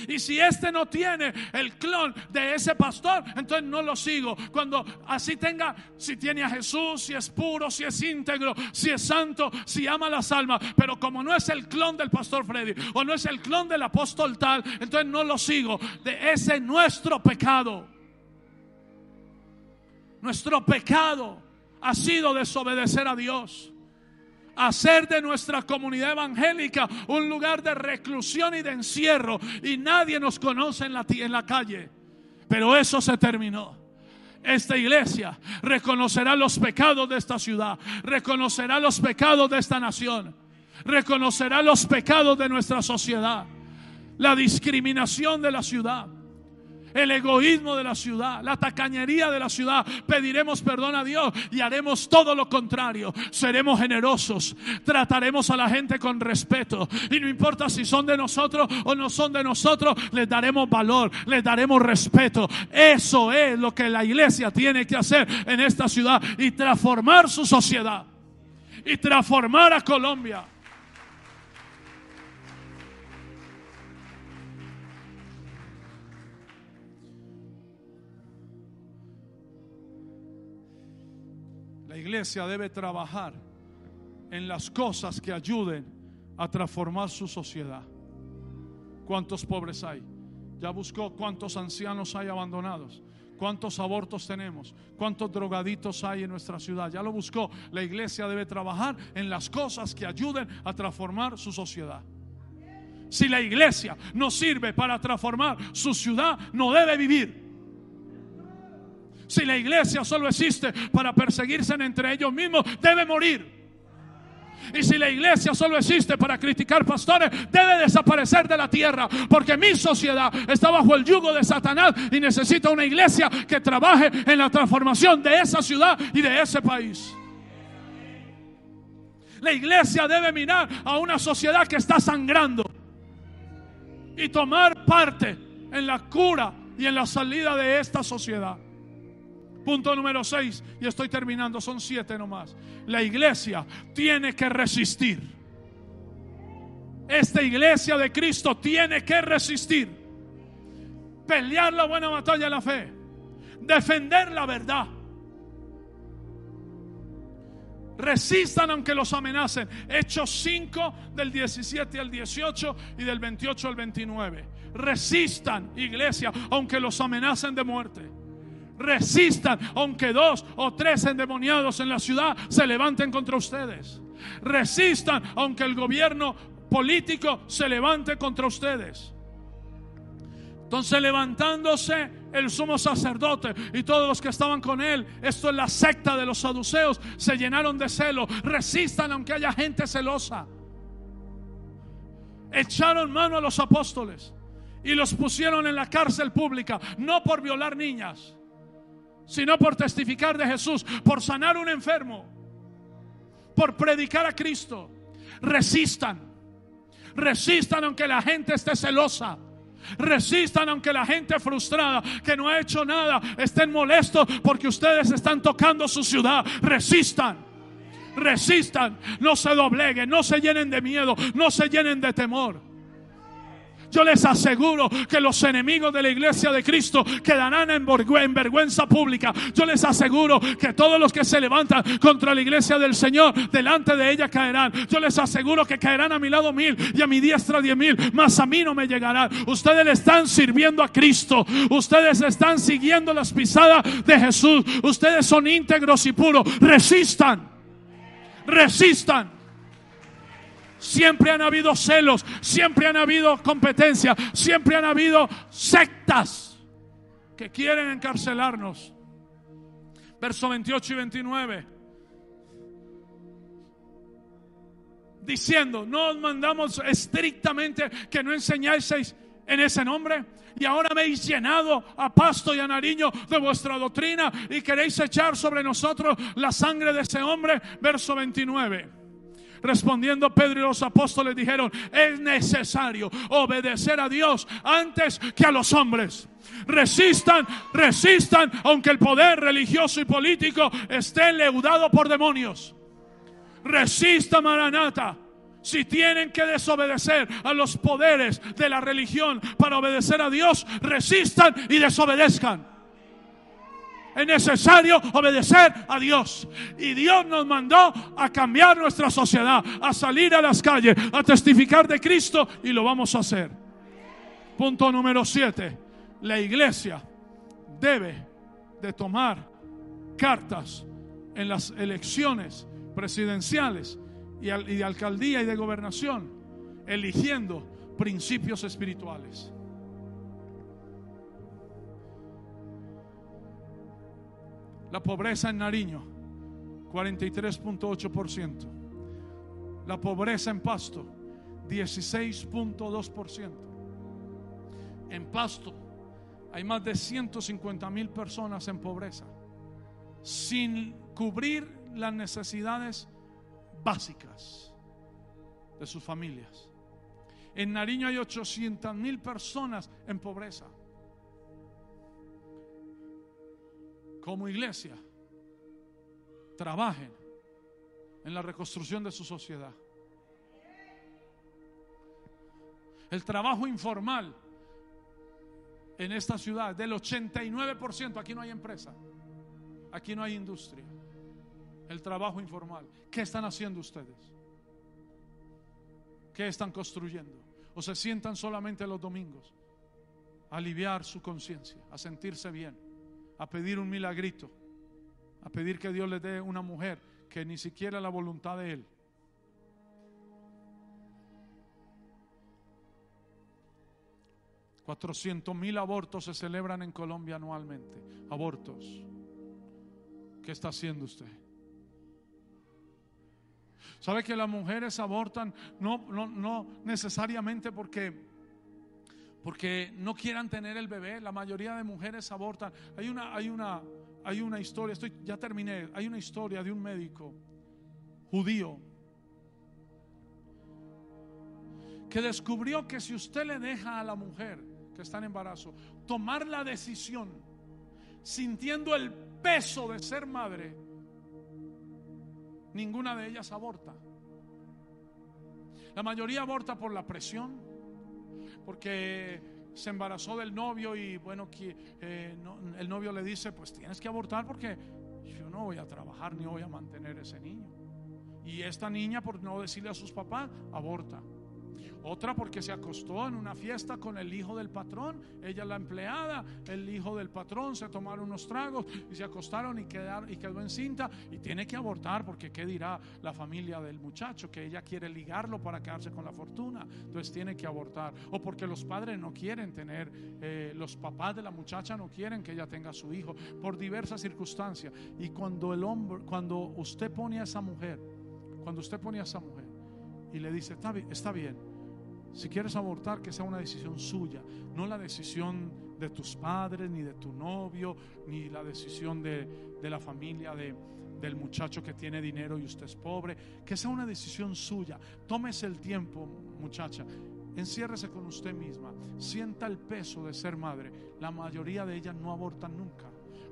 Y si este no tiene el clon de ese pastor, entonces no lo sigo. Cuando así tenga, si tiene a Jesús, si es puro, si es íntegro, si es santo, si ama las almas, pero como no es el clon del pastor Freddy o no es el clon del apóstol tal, entonces no lo sigo. Ese es nuestro pecado. Nuestro pecado ha sido desobedecer a Dios, hacer de nuestra comunidad evangélica un lugar de reclusión y de encierro, y nadie nos conoce en la calle. Pero eso se terminó. Esta iglesia reconocerá los pecados de esta ciudad, reconocerá los pecados de esta nación, reconocerá los pecados de nuestra sociedad, la discriminación de la ciudad, el egoísmo de la ciudad, la tacañería de la ciudad. Pediremos perdón a Dios y haremos todo lo contrario. Seremos generosos, trataremos a la gente con respeto, y no importa si son de nosotros o no son de nosotros, les daremos valor, les daremos respeto. Eso es lo que la iglesia tiene que hacer en esta ciudad y transformar su sociedad y transformar a Colombia. La iglesia debe trabajar en las cosas que ayuden a transformar su sociedad. ¿Cuántos pobres hay? Ya buscó cuántos ancianos hay abandonados, cuántos abortos tenemos, cuántos drogaditos hay en nuestra ciudad. Ya lo buscó. La iglesia debe trabajar en las cosas que ayuden a transformar su sociedad. Si la iglesia no sirve para transformar su ciudad, no debe vivir. Si la iglesia solo existe para perseguirse entre ellos mismos, debe morir. Y si la iglesia solo existe para criticar pastores, debe desaparecer de la tierra, porque mi sociedad está bajo el yugo de Satanás y necesita una iglesia que trabaje en la transformación de esa ciudad y de ese país. La iglesia debe mirar a una sociedad que está sangrando y tomar parte en la cura y en la salida de esta sociedad. Punto número 6, y estoy terminando, son 7 nomás. La iglesia tiene que resistir. Esta iglesia de Cristo tiene que resistir, pelear la buena batalla de la fe, defender la verdad. Resistan aunque los amenacen. Hechos 5 del 17 al 18 y del 28 al 29. Resistan, iglesia, aunque los amenacen de muerte. Resistan aunque 2 o 3 endemoniados en la ciudad se levanten contra ustedes. Resistan aunque el gobierno político se levante contra ustedes. Entonces, levantándose el sumo sacerdote y todos los que estaban con él, esto es la secta de los saduceos, se llenaron de celo. Resistan aunque haya gente celosa. Echaron mano a los apóstoles y los pusieron en la cárcel pública, no por violar niñas, sino por testificar de Jesús, por sanar un enfermo, por predicar a Cristo. Resistan, resistan aunque la gente esté celosa. Resistan aunque la gente frustrada, que no ha hecho nada, estén molestos porque ustedes están tocando su ciudad. Resistan, resistan, no se dobleguen, no se llenen de miedo, no se llenen de temor. Yo les aseguro que los enemigos de la iglesia de Cristo quedarán en vergüenza pública. Yo les aseguro que todos los que se levantan contra la iglesia del Señor, delante de ella caerán. Yo les aseguro que caerán a mi lado 1000 y a mi diestra 10,000, mas a mí no me llegarán. Ustedes le están sirviendo a Cristo. Ustedes están siguiendo las pisadas de Jesús. Ustedes son íntegros y puros. Resistan, resistan. Siempre han habido celos, siempre han habido competencia, siempre han habido sectas que quieren encarcelarnos. Verso 28 y 29. Diciendo, no os mandamos estrictamente que no enseñaseis en ese nombre, y ahora me habéis llenado a Pasto y a Nariño de vuestra doctrina y queréis echar sobre nosotros la sangre de ese hombre. Verso 29. Respondiendo Pedro y los apóstoles dijeron: es necesario obedecer a Dios antes que a los hombres. Resistan, resistan, aunque el poder religioso y político esté leudado por demonios. Resista, Maranata. Si tienen que desobedecer a los poderes de la religión para obedecer a Dios, resistan y desobedezcan. Es necesario obedecer a Dios. Y Dios nos mandó a cambiar nuestra sociedad, a salir a las calles, a testificar de Cristo, y lo vamos a hacer. Punto número 7. La iglesia debe de tomar cartas en las elecciones presidenciales y de alcaldía y de gobernación, eligiendo principios espirituales. La pobreza en Nariño, 43.8%. La pobreza en Pasto, 16.2%. En Pasto hay más de 150,000 personas en pobreza, sin cubrir las necesidades básicas de sus familias. En Nariño hay 800,000 personas en pobreza. Como iglesia, trabajen en la reconstrucción de su sociedad. El trabajo informal en esta ciudad del 89%, aquí no hay empresa, aquí no hay industria. El trabajo informal. ¿Qué están haciendo ustedes? ¿Qué están construyendo? ¿O se sientan solamente los domingos a aliviar su conciencia, a sentirse bien, a pedir un milagrito, a pedir que Dios les dé una mujer que ni siquiera es la voluntad de Él? $400,000 abortos se celebran en Colombia anualmente. Abortos. ¿Qué está haciendo usted? ¿Sabe que las mujeres abortan no necesariamente porque no quieran tener el bebé? La mayoría de mujeres abortan. Hay una historia, ya terminé. Hay una historia de un médico judío que descubrió que si usted le deja a la mujer que está en embarazo tomar la decisión sintiendo el peso de ser madre, ninguna de ellas aborta. La mayoría aborta por la presión, porque se embarazó del novio y bueno, el novio le dice: pues tienes que abortar porque yo no voy a trabajar ni voy a mantener ese niño. Y esta niña, por no decirle a sus papás, aborta. Otra porque se acostó en una fiesta con el hijo del patrón, ella la empleada, el hijo del patrón, se tomaron unos tragos y se acostaron y quedó encinta y tiene que abortar porque qué dirá la familia del muchacho, que ella quiere ligarlo para quedarse con la fortuna, entonces tiene que abortar. O porque los padres no quieren tener, los papás de la muchacha no quieren que ella tenga a su hijo, por diversas circunstancias. Y cuando usted pone a esa mujer y le dice: está bien, Si quieres abortar, que sea una decisión suya, no la decisión de tus padres, ni de tu novio, ni la decisión de la familia del muchacho que tiene dinero y usted es pobre. Que sea una decisión suya. Tómese el tiempo, muchacha. Enciérrese con usted misma. Sienta el peso de ser madre. La mayoría de ellas no abortan nunca,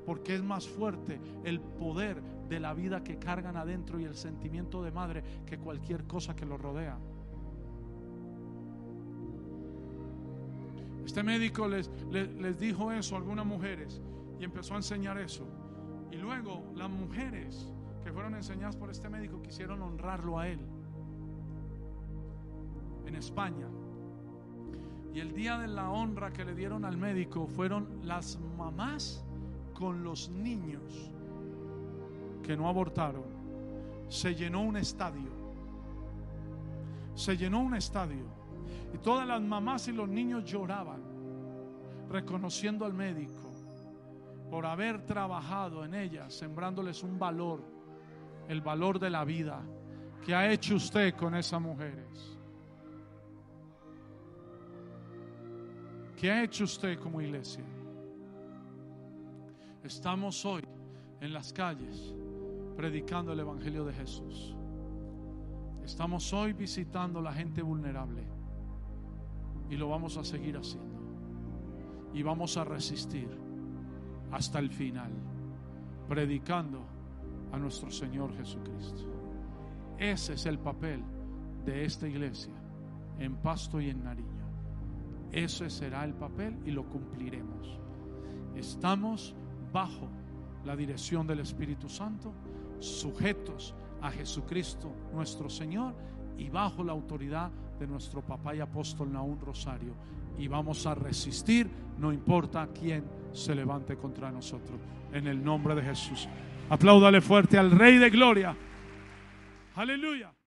porque es más fuerte el poder de la vida que cargan adentro y el sentimiento de madre que cualquier cosa que los rodea. Este médico les dijo eso a algunas mujeres y empezó a enseñar eso. Y luego las mujeres que fueron enseñadas por este médico quisieron honrarlo a él en España. Y el día de la honra que le dieron al médico fueron las mamás con los niños que no abortaron. Se llenó un estadio. Se llenó un estadio. Y todas las mamás y los niños lloraban, reconociendo al médico por haber trabajado en ellas, sembrándoles un valor, el valor de la vida. ¿Qué ha hecho usted con esas mujeres? ¿Qué ha hecho usted como iglesia? Estamos hoy en las calles predicando el evangelio de Jesús. Estamos hoy visitando a la gente vulnerable. Y lo vamos a seguir haciendo. Y vamos a resistir hasta el final, predicando a nuestro Señor Jesucristo. Ese es el papel de esta iglesia en Pasto y en Nariño. Ese será el papel y lo cumpliremos. Estamos bajo la dirección del Espíritu Santo, sujetos a Jesucristo nuestro Señor y bajo la autoridad de nuestro papá y apóstol Nahum Rosario, y vamos a resistir, no importa quién se levante contra nosotros, en el nombre de Jesús. Apláudale fuerte al Rey de Gloria. Aleluya.